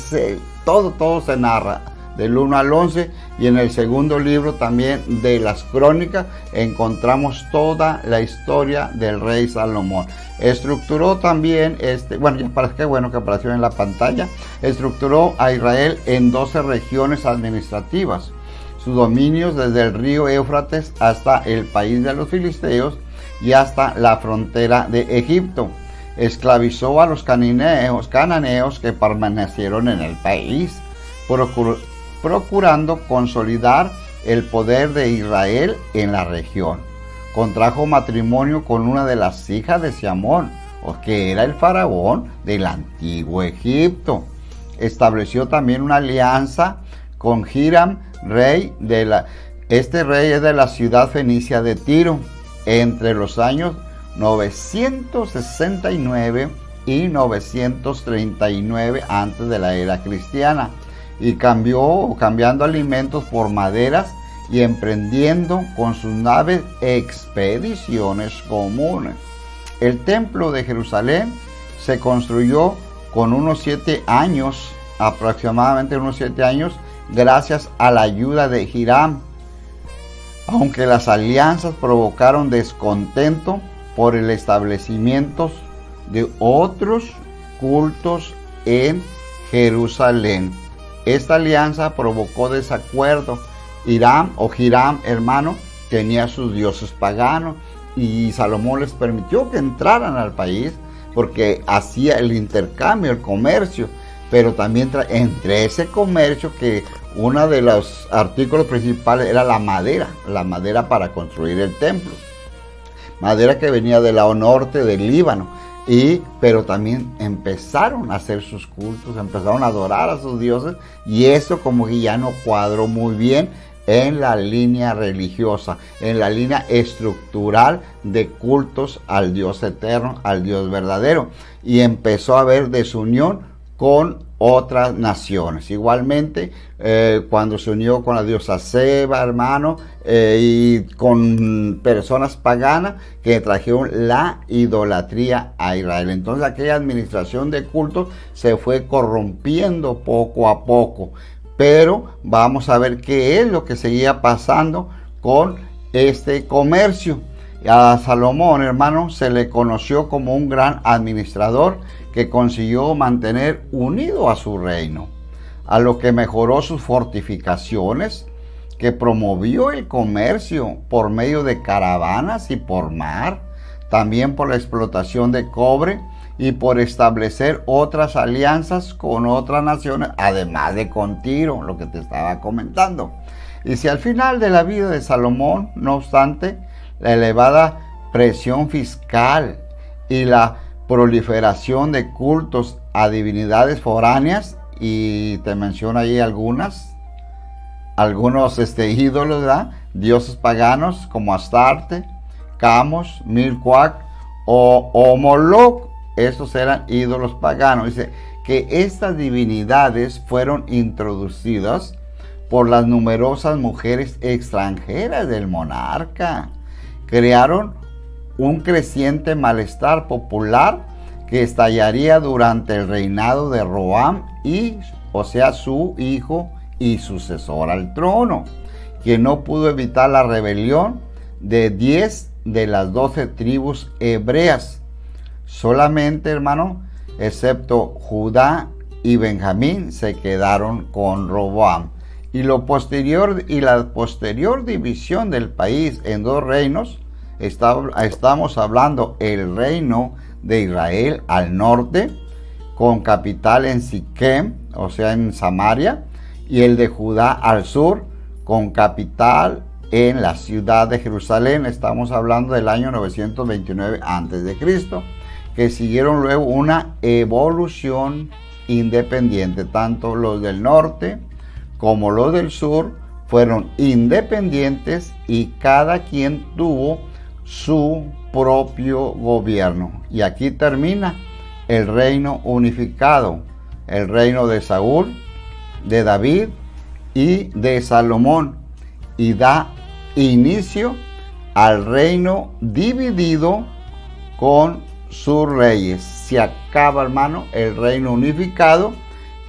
todo se narra, del 1 al 11, y en el segundo libro también de las Crónicas encontramos toda la historia del rey Salomón. Estructuró también, bueno, ya para qué bueno que apareció en la pantalla, estructuró a Israel en 12 regiones administrativas. Sus dominios desde el río Éufrates hasta el país de los filisteos y hasta la frontera de Egipto. Esclavizó a los cananeos que permanecieron en el país, procurando consolidar el poder de Israel en la región. Contrajo matrimonio con una de las hijas de Siamón, que era el faraón del antiguo Egipto. Estableció también una alianza con Hiram, rey este rey es de la ciudad fenicia de Tiro, entre los años 969 y 939 antes de la era cristiana, y cambiando alimentos por maderas y emprendiendo con sus naves expediciones comunes. El templo de Jerusalén se construyó con aproximadamente unos 7 años, gracias a la ayuda de Hiram, aunque las alianzas provocaron descontento por el establecimiento de otros cultos en Jerusalén. Esta alianza provocó desacuerdo. Hiram, hermano, tenía sus dioses paganos y Salomón les permitió que entraran al país porque hacía el intercambio, el comercio. pero también entre ese comercio que uno de los artículos principales era la madera para construir el templo. Madera que venía del lado norte del Líbano. Pero también empezaron a hacer sus cultos, empezaron a adorar a sus dioses, y eso como que ya no cuadró muy bien en la línea religiosa, en la línea estructural de cultos al Dios eterno, al Dios verdadero, y empezó a haber desunión con otras naciones. Igualmente, cuando se unió con la diosa Seba, hermano, y con personas paganas que trajeron la idolatría a Israel. Entonces aquella administración de cultos se fue corrompiendo poco a poco. Pero vamos a ver qué es lo que seguía pasando con este comercio. A Salomón, hermano, se le conoció como un gran administrador que consiguió mantener unido a su reino, a lo que mejoró sus fortificaciones, que promovió el comercio por medio de caravanas y por mar, también por la explotación de cobre y por establecer otras alianzas con otras naciones, además de con Tiro, lo que te estaba comentando. Y si al final de la vida de Salomón, no obstante, la elevada presión fiscal y la proliferación de cultos a divinidades foráneas, y te menciono ahí algunos ídolos, ¿verdad? Dioses paganos como Astarte, Camos, Milcuac o Moloch. Estos eran ídolos paganos. Dice que estas divinidades fueron introducidas por las numerosas mujeres extranjeras del monarca. Crearon un creciente malestar popular que estallaría durante el reinado de Roboam, su hijo y sucesor al trono, quien no pudo evitar la rebelión de 10 de las 12 tribus hebreas. Solamente, hermano, excepto Judá y Benjamín, se quedaron con Roboam. Y la posterior división del país en dos reinos, estamos hablando el reino de Israel al norte, con capital en Siquem, o sea en Samaria, y el de Judá al sur, con capital en la ciudad de Jerusalén. Estamos hablando del año 929 a.C., que siguieron luego una evolución independiente. Tanto los del norte como los del sur fueron independientes y cada quien tuvo su propio gobierno. Y aquí termina el reino unificado, el reino de Saúl, de David y de Salomón, y da inicio al reino dividido con sus reyes. Se acaba, hermano, el reino unificado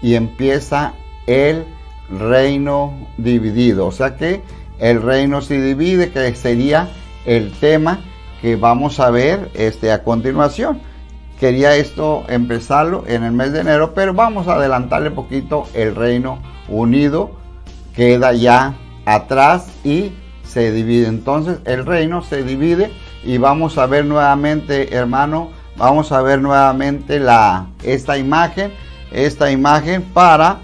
y empieza el reino dividido. O sea que el reino se divide, que sería el tema que vamos a ver a continuación. Quería esto empezarlo en el mes de enero, pero vamos a adelantarle un poquito. El reino unido queda ya atrás y se divide. Entonces el reino se divide y vamos a ver nuevamente, hermano, vamos a ver nuevamente esta imagen para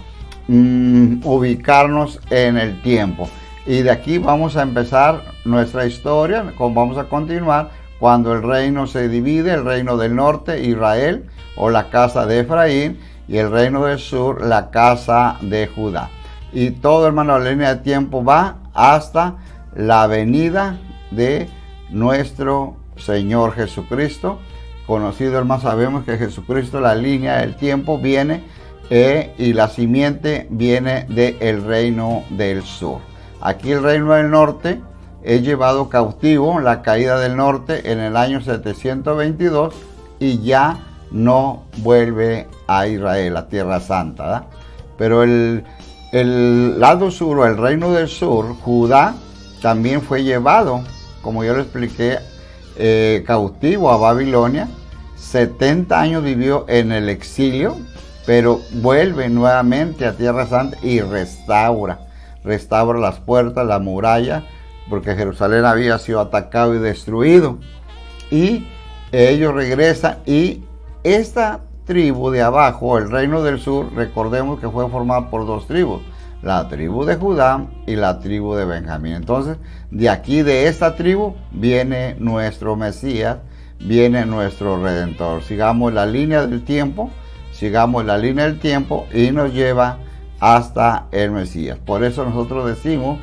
ubicarnos en el tiempo. Y de aquí vamos a empezar nuestra historia, vamos a continuar cuando el reino se divide, el reino del norte, Israel, o la casa de Efraín, y el reino del sur, la casa de Judá. Y todo, hermano, la línea de tiempo va hasta la venida de nuestro Señor Jesucristo. Conocido, hermano, sabemos que Jesucristo, la línea del tiempo viene y la simiente viene del reino del sur. Aquí el reino del norte es llevado cautivo, la caída del norte, en el año 722, y ya no vuelve a Israel, a Tierra Santa, ¿verdad? Pero el lado sur, o el reino del sur, Judá, también fue llevado, como yo le expliqué, cautivo a Babilonia. 70 años vivió en el exilio, pero vuelve nuevamente a Tierra Santa y restaura las puertas, la muralla, porque Jerusalén había sido atacado y destruido. Y ellos regresan, y esta tribu de abajo, el reino del sur, recordemos que fue formado por dos tribus, la tribu de Judá y la tribu de Benjamín. Entonces, de aquí, de esta tribu, viene nuestro Mesías, viene nuestro Redentor. Sigamos la línea del tiempo, y nos lleva hasta el Mesías. Por eso nosotros decimos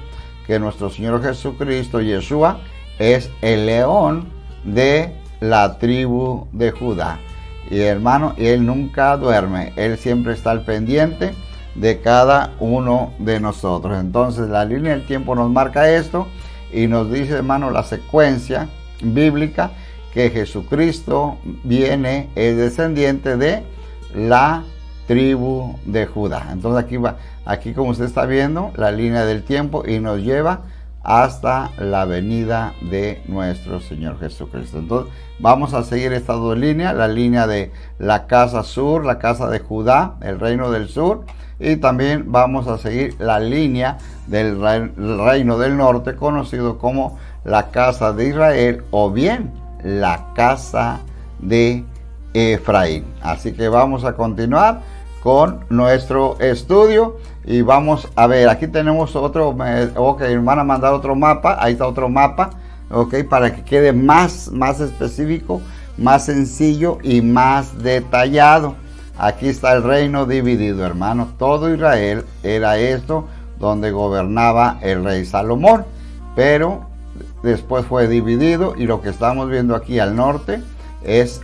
que nuestro Señor Jesucristo, Yeshua, es el león de la tribu de Judá. Y hermano, Él nunca duerme, Él siempre está al pendiente de cada uno de nosotros. Entonces la línea del tiempo nos marca esto y nos dice, hermano, la secuencia bíblica, que Jesucristo viene, es descendiente de la tribu de Judá. Entonces aquí como usted está viendo, la línea del tiempo y nos lleva hasta la venida de nuestro Señor Jesucristo. Entonces vamos a seguir estas dos líneas, la línea de la casa sur, la casa de Judá, el reino del sur, y también vamos a seguir la línea del reino del norte, conocido como la casa de Israel o bien la casa de Efraín. Así que vamos a continuar con nuestro estudio y vamos a ver, aquí tenemos otro, ok, van a mandar otro mapa, ahí está otro mapa, ok, para que quede más específico, más sencillo y más detallado. Aquí está el reino dividido, hermano. Todo Israel era esto, donde gobernaba el rey Salomón, pero después fue dividido y lo que estamos viendo aquí al norte es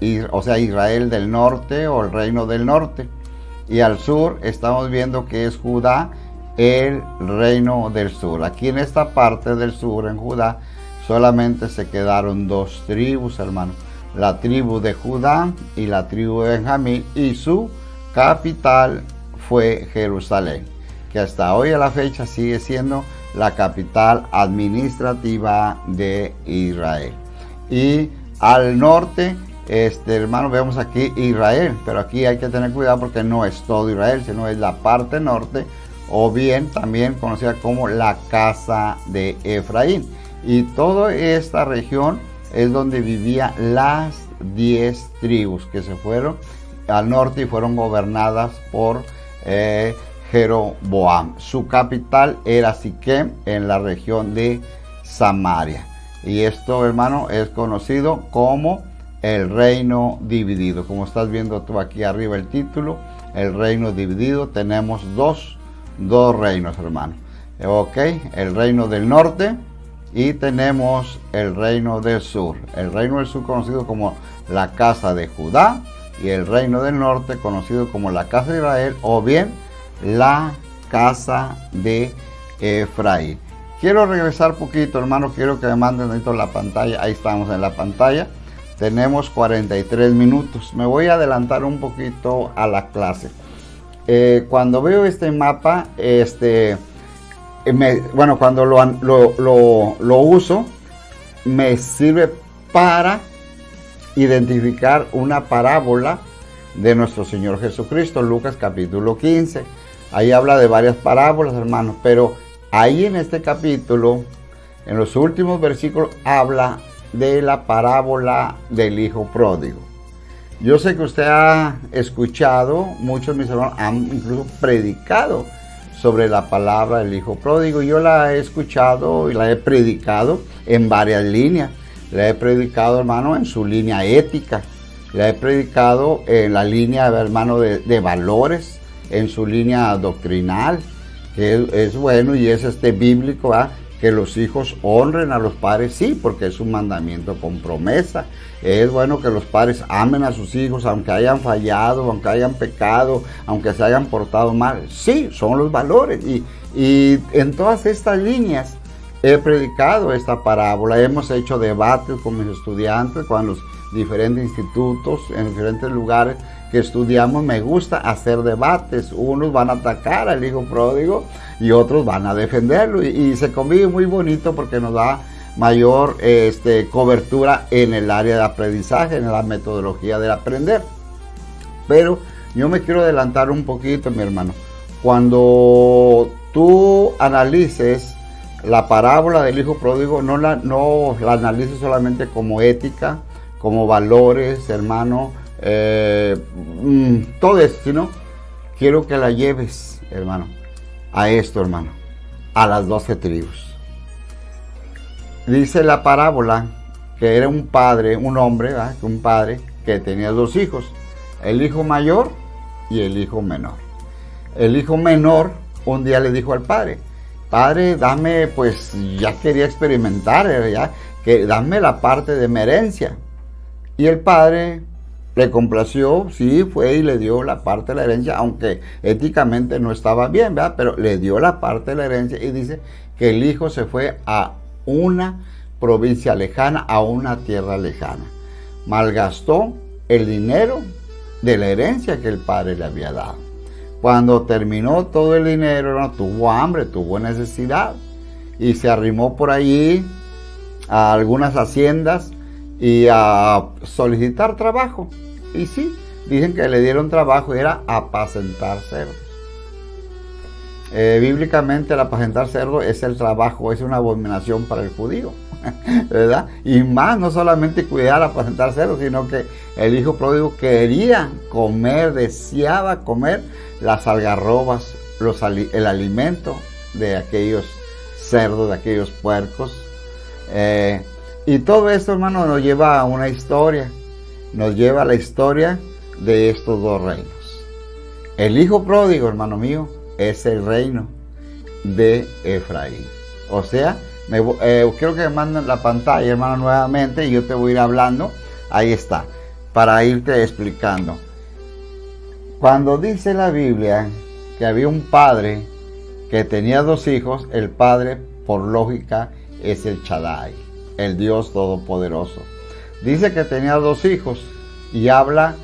Israel del norte o el reino del norte, y al sur estamos viendo que es Judá, el reino del sur. Aquí en esta parte del sur, en Judá, solamente se quedaron dos tribus, hermano, la tribu de Judá y la tribu de Benjamín, y su capital fue Jerusalén, que hasta hoy a la fecha sigue siendo la capital administrativa de Israel. Y al norte, hermano, vemos aquí Israel, pero aquí hay que tener cuidado porque no es todo Israel, sino es la parte norte, o bien también conocida como la casa de Efraín. Y toda esta región es donde vivían las 10 tribus que se fueron al norte y fueron gobernadas por Jeroboam. Su capital era Siquem, en la región de Samaria. Y esto, hermano, es conocido como el reino dividido. Como estás viendo tú aquí arriba el título, el reino dividido. Tenemos dos reinos, hermano. Ok, el reino del norte y tenemos el reino del sur. El reino del sur conocido como la casa de Judá y el reino del norte conocido como la casa de Israel o bien la casa de Efraín. Quiero regresar poquito, hermano, quiero que me manden dentro de la pantalla. Ahí estamos en la pantalla. Tenemos 43 minutos. Me voy a adelantar un poquito a la clase. Cuando veo este mapa, cuando lo uso, me sirve para identificar una parábola de nuestro Señor Jesucristo, Lucas capítulo 15. Ahí habla de varias parábolas, hermanos, pero ahí en este capítulo, en los últimos versículos, habla de la parábola del hijo pródigo. Yo sé que usted ha escuchado, muchos de mis hermanos han incluso predicado sobre la palabra del hijo pródigo. Yo la he escuchado y la he predicado en varias líneas. La he predicado, hermano, en su línea ética. La he predicado en la línea, hermano, de valores, en su línea doctrinal, que es bueno y es bíblico, ¿verdad? Que los hijos honren a los padres, sí, porque es un mandamiento con promesa. Es bueno que los padres amen a sus hijos, aunque hayan fallado, aunque hayan pecado, aunque se hayan portado mal. Sí, son los valores. Y en todas estas líneas he predicado esta parábola. Hemos hecho debates con mis estudiantes, con los diferentes institutos, en diferentes lugares que estudiamos. Me gusta hacer debates. Unos van a atacar al hijo pródigo y otros van a defenderlo, y se convive muy bonito porque nos da mayor cobertura en el área de aprendizaje, en la metodología del aprender. Pero yo me quiero adelantar un poquito, mi hermano. Cuando tú analices la parábola del hijo pródigo, no la analices solamente como ética, como valores, hermano, todo esto, sino quiero que la lleves, hermano, a esto, hermano, a las 12 tribus. Dice la parábola que era un padre, un hombre, ¿verdad? Un padre que tenía 2 hijos, el hijo mayor y el hijo menor. El hijo menor un día le dijo al padre, padre, dame, pues ya quería experimentar, ya, que dame la parte de mi herencia. Y el padre le complació, sí, fue y le dio la parte de la herencia, aunque éticamente no estaba bien, ¿verdad? Pero le dio la parte de la herencia y dice que el hijo se fue a una provincia lejana, a una tierra lejana. Malgastó el dinero de la herencia que el padre le había dado. Cuando terminó todo el dinero, ¿no? Tuvo hambre, tuvo necesidad y se arrimó por allí a algunas haciendas y a solicitar trabajo. Y sí, dicen que le dieron trabajo y era apacentar cerdos. Bíblicamente el apacentar cerdos es el trabajo, es una abominación para el judío, ¿verdad? Y más, no solamente cuidar, apacentar cerdos, sino que el hijo pródigo quería comer, deseaba comer las algarrobas, el alimento de aquellos cerdos, de aquellos puercos. Y todo esto, hermano, nos lleva a una historia, nos lleva a la historia de estos 2 reinos. El hijo pródigo, hermano mío, es el reino de Efraín. O sea, quiero que me manden la pantalla, hermano, nuevamente, y yo te voy a ir hablando. Ahí está, para irte explicando. Cuando dice la Biblia que había un padre que tenía 2 hijos, el padre, por lógica, es el Shaddai, el Dios Todopoderoso. Dice que tenía 2 hijos y habla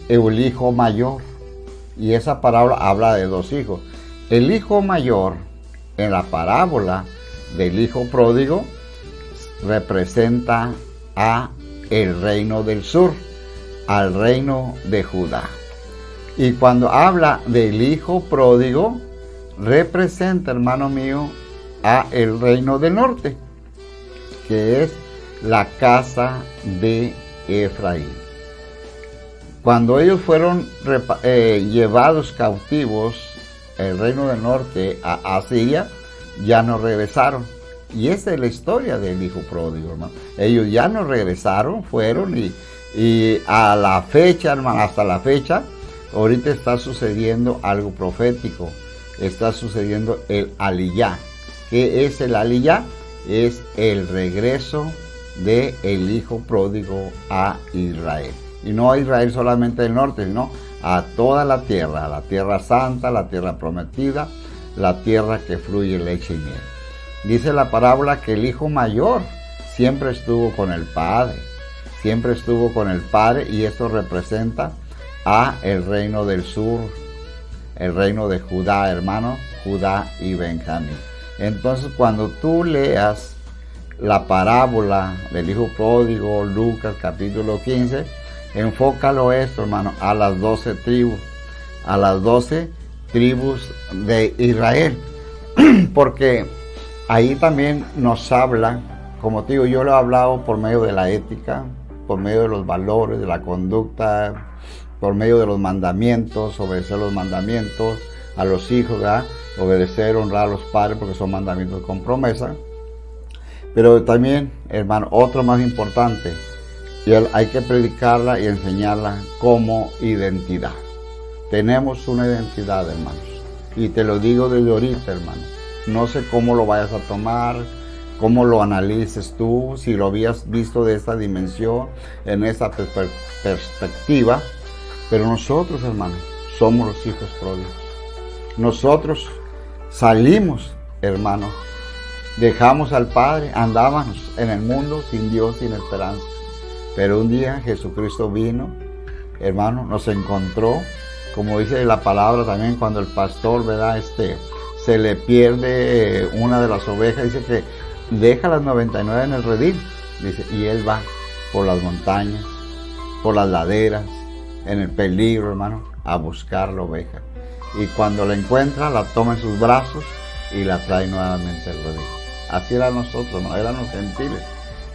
el hijo mayor. Y esa parábola habla de 2 hijos. El hijo mayor, en la parábola del hijo pródigo, representa a el reino del sur, al reino de Judá. Y cuando habla del hijo pródigo, representa, hermano mío, a el reino del norte, que es la casa de Efraín. Cuando ellos fueron llevados cautivos, el reino del norte, a Asiria, ya no regresaron. Y esa es la historia del hijo pródigo, hermano. Ellos ya no regresaron, fueron y a la fecha, hermano, hasta la fecha, ahorita está sucediendo algo profético. Está sucediendo el Aliyá. ¿Qué es el Aliyá? Es el regreso del hijo pródigo a Israel. Y no a Israel solamente del norte, sino a toda la tierra santa, la tierra prometida, la tierra que fluye leche y miel. Dice la parábola que el hijo mayor siempre estuvo con el padre, y esto representa a el reino del sur, el reino de Judá, hermano, Judá y Benjamín. Entonces, cuando tú leas la parábola del hijo pródigo, Lucas capítulo 15, enfócalo esto, hermano, a las 12 tribus, de Israel, porque ahí también nos habla, como te digo, yo lo he hablado por medio de la ética, por medio de los valores, de la conducta, por medio de los mandamientos, obedecer los mandamientos a los hijos, ¿verdad? Obedecer, honrar a los padres, porque son mandamientos con promesa. Pero también, hermano, otro más importante, y hay que predicarla y enseñarla como identidad. Tenemos una identidad, hermanos, y te lo digo desde ahorita, hermano. No sé cómo lo vayas a tomar, cómo lo analices tú, si lo habías visto de esta dimensión, en esta perspectiva, pero nosotros, hermano, somos los hijos pródigos. Nosotros salimos, hermano, dejamos al Padre, andábamos en el mundo sin Dios, sin esperanza. Pero un día Jesucristo vino, hermano, nos encontró, como dice la palabra también, cuando el pastor, ¿verdad? Se le pierde una de las ovejas, dice que deja las 99 en el redil, dice, y él va por las montañas, por las laderas, en el peligro, hermano, a buscar la oveja. Y cuando la encuentra, la toma en sus brazos y la trae nuevamente al redil. Así eran nosotros, ¿no? Eran los gentiles.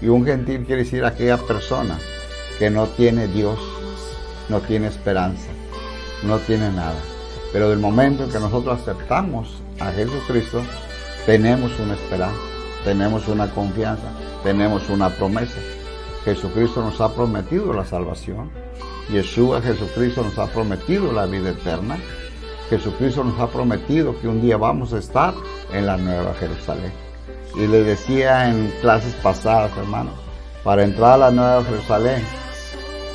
Y un gentil quiere decir aquella persona que no tiene Dios, no tiene esperanza, no tiene nada. Pero del momento en que nosotros aceptamos a Jesucristo, tenemos una esperanza, tenemos una confianza, tenemos una promesa. Jesucristo nos ha prometido la salvación. Yeshua, Jesucristo, nos ha prometido la vida eterna. Jesucristo nos ha prometido que un día vamos a estar en la Nueva Jerusalén. Y les decía en clases pasadas, hermanos, para entrar a la Nueva Jerusalén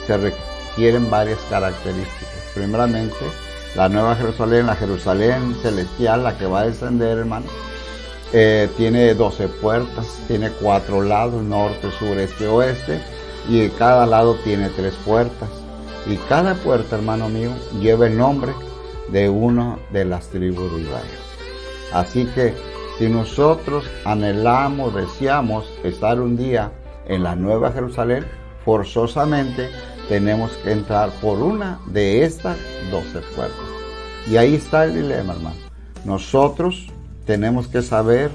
se requieren varias características. Primeramente, la Nueva Jerusalén, la Jerusalén celestial, la que va a descender, hermano, tiene 12 puertas, tiene 4 lados, norte, sur, este, oeste, y cada lado tiene 3 puertas. Y cada puerta, hermano mío, lleva el nombre de una de las tribus de Israel. Así que si nosotros anhelamos, deseamos estar un día en la Nueva Jerusalén, forzosamente tenemos que entrar por una de estas 12 puertas. Y ahí está el dilema, hermano. Nosotros tenemos que saber,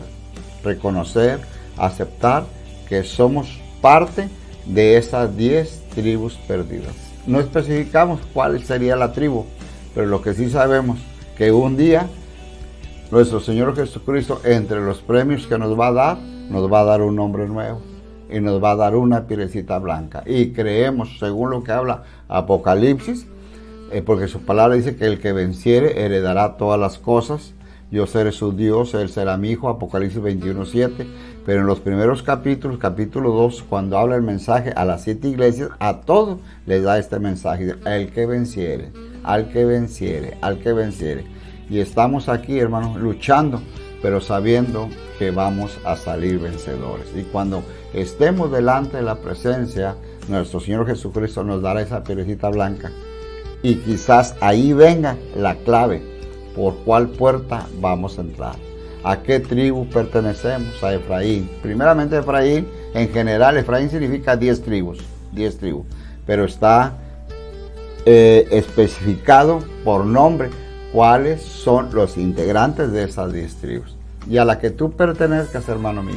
reconocer, aceptar que somos parte de esas 10 tribus perdidas. No especificamos cuál sería la tribu, pero lo que sí sabemos que un día nuestro Señor Jesucristo, entre los premios que nos va a dar un nombre nuevo y nos va a dar una piedrecita blanca. Y creemos, según lo que habla Apocalipsis, porque su palabra dice que el que venciere heredará todas las cosas. Yo seré su Dios, él será mi hijo, Apocalipsis 21:7. Pero en los primeros capítulos, capítulo 2, cuando habla el mensaje a las 7 iglesias, a todos les da este mensaje: el que venciere, al que venciere, al que venciere. Y estamos aquí, hermanos, luchando, pero sabiendo que vamos a salir vencedores. Y cuando estemos delante de la presencia, nuestro Señor Jesucristo nos dará esa piedrecita blanca. Y quizás ahí venga la clave por cuál puerta vamos a entrar. ¿A qué tribu pertenecemos? A Efraín. Primeramente Efraín, en general, Efraín significa 10 tribus, 10 tribus. Pero está especificado por nombre cuáles son los integrantes de esas 10 tribus. Y a la que tú pertenezcas, hermano mío,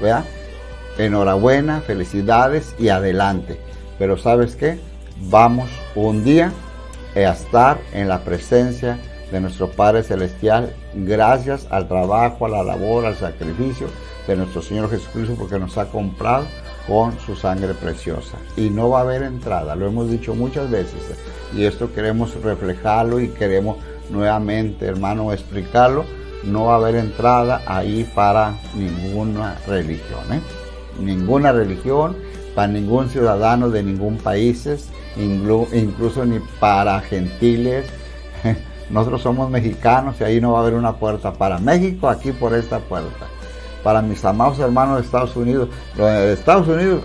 ¿vea? Enhorabuena, felicidades y adelante. Pero ¿sabes qué? Vamos un día a estar en la presencia de nuestro Padre Celestial, gracias al trabajo, a la labor, al sacrificio de nuestro Señor Jesucristo, porque nos ha comprado con su sangre preciosa. Y no va a haber entrada, lo hemos dicho muchas veces, y esto queremos reflejarlo y queremos nuevamente, hermano, explicarlo. No va a haber entrada ahí para ninguna religión, ninguna religión, para ningún ciudadano de ningún país, incluso ni para gentiles. Nosotros somos mexicanos y ahí no va a haber una puerta para México, aquí por esta puerta. Para mis amados hermanos de Estados Unidos,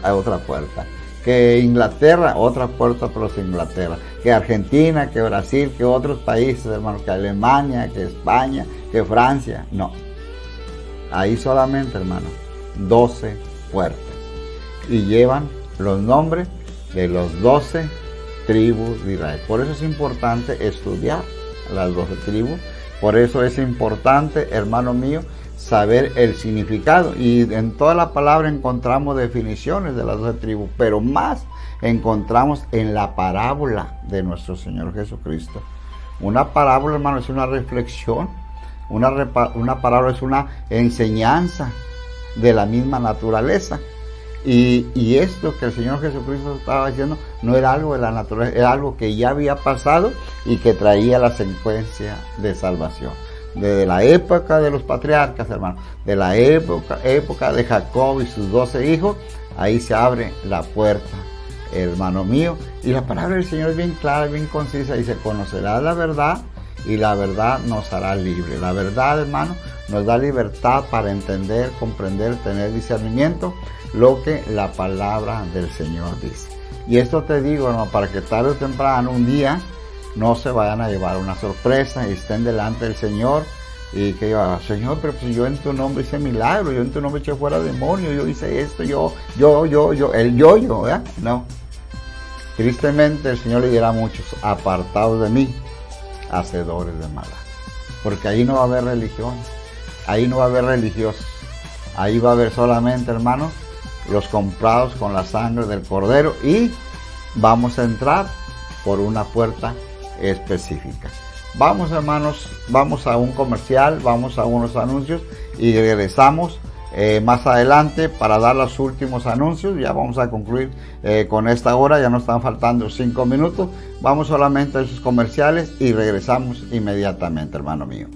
hay otra puerta. Que Inglaterra, otra puerta por los Inglaterra. Que Argentina, que Brasil, que otros países, hermanos, que Alemania, que España, que Francia. No. Ahí solamente, hermano, 12 puertas. Y llevan los nombres de los 12 tribus de Israel. Por eso es importante estudiar las 12 tribus. Por eso es importante, hermano mío, saber el significado. Y en toda la palabra encontramos definiciones de las 12 tribus, pero más encontramos en la parábola de nuestro Señor Jesucristo. Una parábola, hermano, es una reflexión. Una parábola es una enseñanza de la misma naturaleza. Y esto que el Señor Jesucristo estaba diciendo no era algo de la naturaleza, era algo que ya había pasado y que traía la secuencia de salvación. Desde la época de los patriarcas, hermano, de la época de Jacob y sus 12 hijos, ahí se abre la puerta, hermano mío. Y la palabra del Señor es bien clara, bien concisa, dice: conocerás la verdad y la verdad nos hará libre. La verdad, hermano, nos da libertad para entender, comprender, tener discernimiento lo que la palabra del Señor dice. Y esto te digo, hermano, para que tarde o temprano, un día, no se vayan a llevar una sorpresa y estén delante del Señor y que digan: Señor, pero pues yo en tu nombre hice milagro, yo en tu nombre eché fuera demonios, yo hice esto, el yo, ¿verdad? No. Tristemente el Señor le dirá a muchos: apartados de mí, hacedores de maldad. Porque ahí no va a haber religión, ahí no va a haber religiosos, ahí va a haber solamente, hermanos, los comprados con la sangre del Cordero, y vamos a entrar por una puerta específica. Vamos, hermanos, vamos a un comercial, vamos a unos anuncios y regresamos más adelante para dar los últimos anuncios. Ya vamos a concluir con esta hora, ya nos están faltando 5 minutos. Vamos solamente a esos comerciales y regresamos inmediatamente, hermano mío.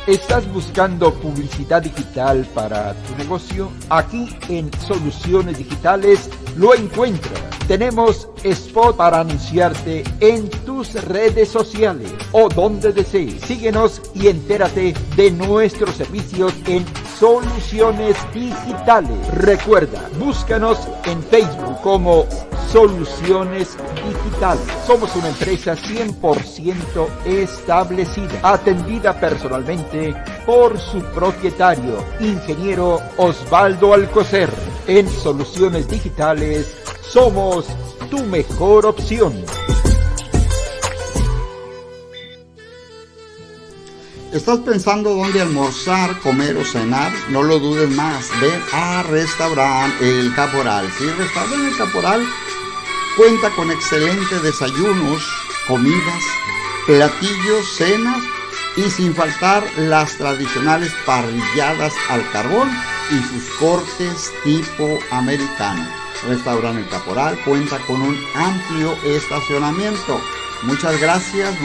¿Estás buscando publicidad digital para tu negocio? Aquí en Soluciones Digitales lo encuentras. Tenemos spot para anunciarte en tus redes sociales o donde desees. Síguenos y entérate de nuestros servicios en Soluciones Digitales. Recuerda, búscanos en Facebook como Soluciones Digitales. Somos una empresa 100% establecida, atendida personalmente por su propietario, ingeniero Osvaldo Alcocer. En Soluciones Digitales somos tu mejor opción. ¿Estás pensando dónde almorzar, comer o cenar? No lo dudes más, ven a Restaurante El Caporal. Sí, Restaurante El Caporal cuenta con excelentes desayunos, comidas, platillos, cenas y sin faltar las tradicionales parrilladas al carbón y sus cortes tipo americano. Restaurante El Caporal cuenta con un amplio estacionamiento. Muchas gracias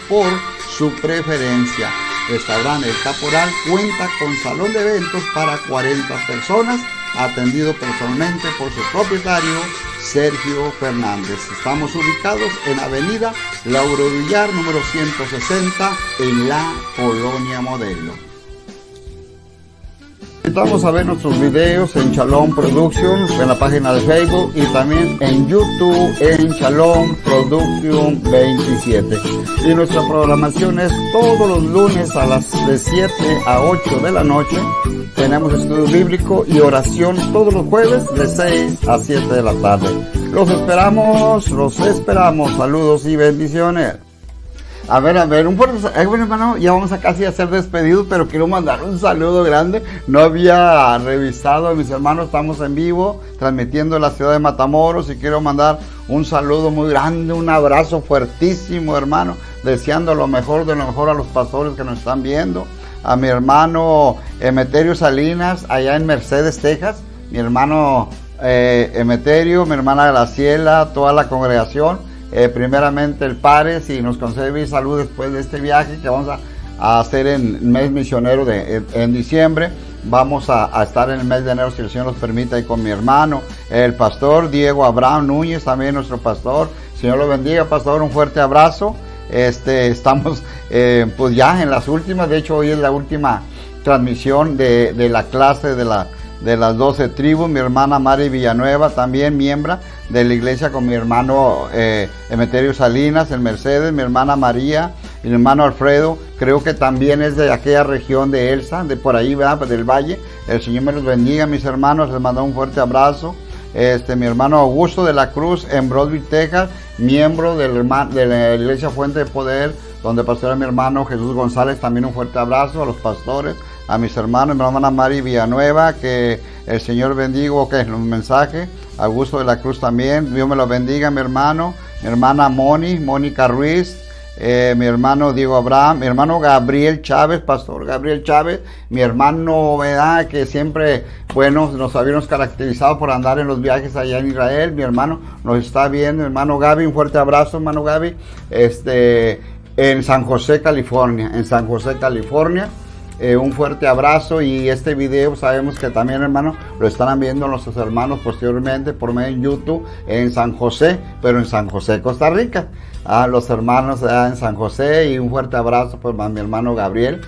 por su preferencia. Restaurante El Caporal cuenta con salón de eventos para 40 personas, atendido personalmente por su propietario Sergio Fernández. Estamos ubicados en Avenida Lauro Villar, número 160, en la Colonia Modelo. Invitamos a ver nuestros videos en Shalom Productions, en la página de Facebook y también en YouTube en Shalom Production 27. Y nuestra programación es todos los lunes a las de 7 a 8 de la noche. Tenemos estudio bíblico y oración todos los jueves de 6 a 7 de la tarde. Los esperamos. Saludos y bendiciones. A ver, un fuerte bueno, hermano, ya vamos a casi hacer despedidos, pero quiero mandar un saludo grande. No había revisado, mis hermanos, estamos en vivo, transmitiendo en la ciudad de Matamoros, y quiero mandar un saludo muy grande, un abrazo fuertísimo, hermano, deseando lo mejor de lo mejor a los pastores que nos están viendo, a mi hermano Emeterio Salinas, allá en Mercedes, Texas, mi hermano Emeterio, mi hermana Graciela, toda la congregación. Primeramente el Padre, si nos concede salud después de este viaje que vamos a hacer en mes misionero en diciembre. Vamos a estar en el mes de enero, si el Señor nos permite, ahí con mi hermano, el pastor Diego Abraham Núñez, también nuestro pastor. Señor lo bendiga, pastor, un fuerte abrazo. Estamos pues ya en las últimas, de hecho hoy es la última transmisión de la clase de las 12 tribus. Mi hermana Mari Villanueva, también miembro de la iglesia, con mi hermano Emeterio Salinas en Mercedes, mi hermana María, mi hermano Alfredo, creo que también es de aquella región de Elsa, de por ahí, ¿verdad? Del valle. El Señor me los bendiga, mis hermanos, les mando un fuerte abrazo. Mi hermano Augusto de la Cruz en Broadview, Texas, miembro de la iglesia Fuente de Poder, donde pastora mi hermano Jesús González, también un fuerte abrazo a los pastores, a mis hermanos, mi hermana Mari Villanueva, que el Señor bendiga, un mensaje. Augusto de la Cruz también, Dios me lo bendiga, mi hermano, mi hermana Mónica Ruiz, mi hermano Diego Abraham, mi hermano Gabriel Chávez, pastor Gabriel Chávez, mi hermano, ¿verdad? Que siempre, bueno, nos habíamos caracterizado por andar en los viajes allá en Israel. Mi hermano nos está viendo, mi hermano Gaby, un fuerte abrazo, hermano Gaby, en San José, California, un fuerte abrazo. Y este video sabemos que también, hermano, lo estarán viendo nuestros hermanos posteriormente por medio de YouTube en San José, pero en San José, Costa Rica, a los hermanos en San José. Y un fuerte abrazo pues a mi hermano Gabriel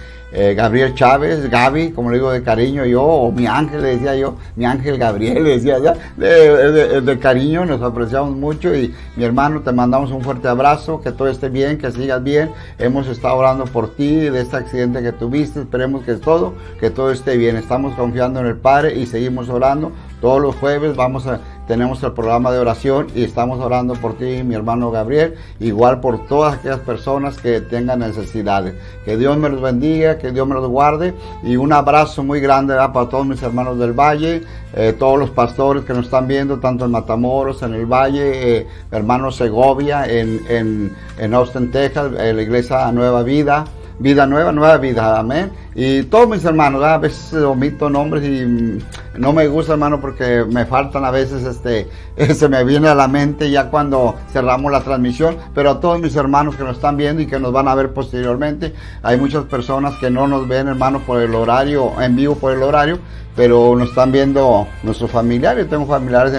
Chávez, Gaby, como le digo de cariño yo, o mi ángel, le decía yo, mi ángel Gabriel, le decía ya, de cariño, nos apreciamos mucho. Y mi hermano, te mandamos un fuerte abrazo, que todo esté bien, que sigas bien. Hemos estado orando por ti, de este accidente que tuviste, esperemos que todo esté bien. Estamos confiando en el Padre y seguimos orando. Todos los jueves vamos tenemos el programa de oración y estamos orando por ti, mi hermano Gabriel, igual por todas aquellas personas que tengan necesidades. Que Dios me los bendiga, que Dios me los guarde, y un abrazo muy grande, ¿verdad?, para todos mis hermanos del Valle, todos los pastores que nos están viendo, tanto en Matamoros, en el Valle, hermano Segovia, en Austin, Texas, la iglesia Nueva Vida. Vida nueva, nueva vida, amén. Y todos mis hermanos, a veces omito nombres y no me gusta, hermano, porque me faltan a veces, se me viene a la mente ya cuando cerramos la transmisión, pero a todos mis hermanos que nos están viendo y que nos van a ver posteriormente. Hay muchas personas que no nos ven, hermano, por el horario, en vivo por el horario, pero nos están viendo nuestros familiares. Yo tengo familiares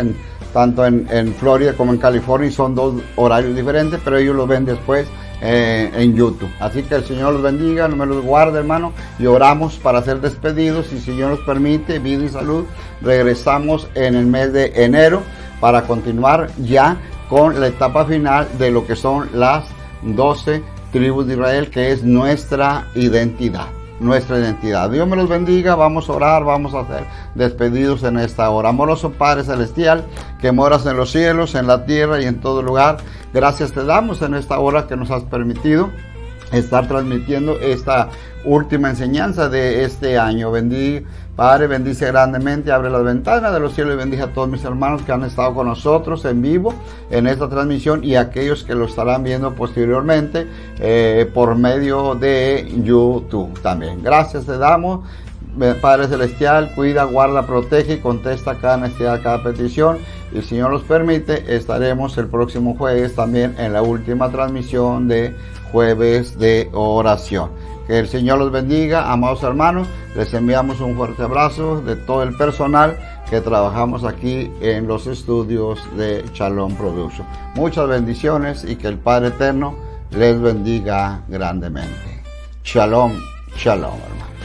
tanto en Florida como en California, y son dos horarios diferentes, pero ellos los ven después en YouTube. Así que el Señor los bendiga, no me los guarde, hermano, y oramos para ser despedidos. Y si Dios nos permite, vida y salud, regresamos en el mes de enero para continuar ya con la etapa final de lo que son las 12 tribus de Israel, que es nuestra identidad. Nuestra identidad. Dios me los bendiga. Vamos a orar, vamos a ser despedidos en esta hora. Amoroso Padre Celestial, que moras en los cielos, en la tierra y en todo lugar, gracias te damos en esta hora que nos has permitido estar transmitiendo esta última enseñanza de este año. Padre, bendice grandemente, abre las ventanas de los cielos y bendice a todos mis hermanos que han estado con nosotros en vivo en esta transmisión, y aquellos que lo estarán viendo posteriormente por medio de YouTube también. Gracias te damos, Padre Celestial. Cuida, guarda, protege y contesta cada necesidad, cada petición. Y si Señor los permite, estaremos el próximo jueves también en la última transmisión de Jueves de Oración. Que el Señor los bendiga, amados hermanos. Les enviamos un fuerte abrazo de todo el personal que trabajamos aquí en los estudios de Shalom Production. Muchas bendiciones y que el Padre Eterno les bendiga grandemente. Shalom, shalom, hermanos.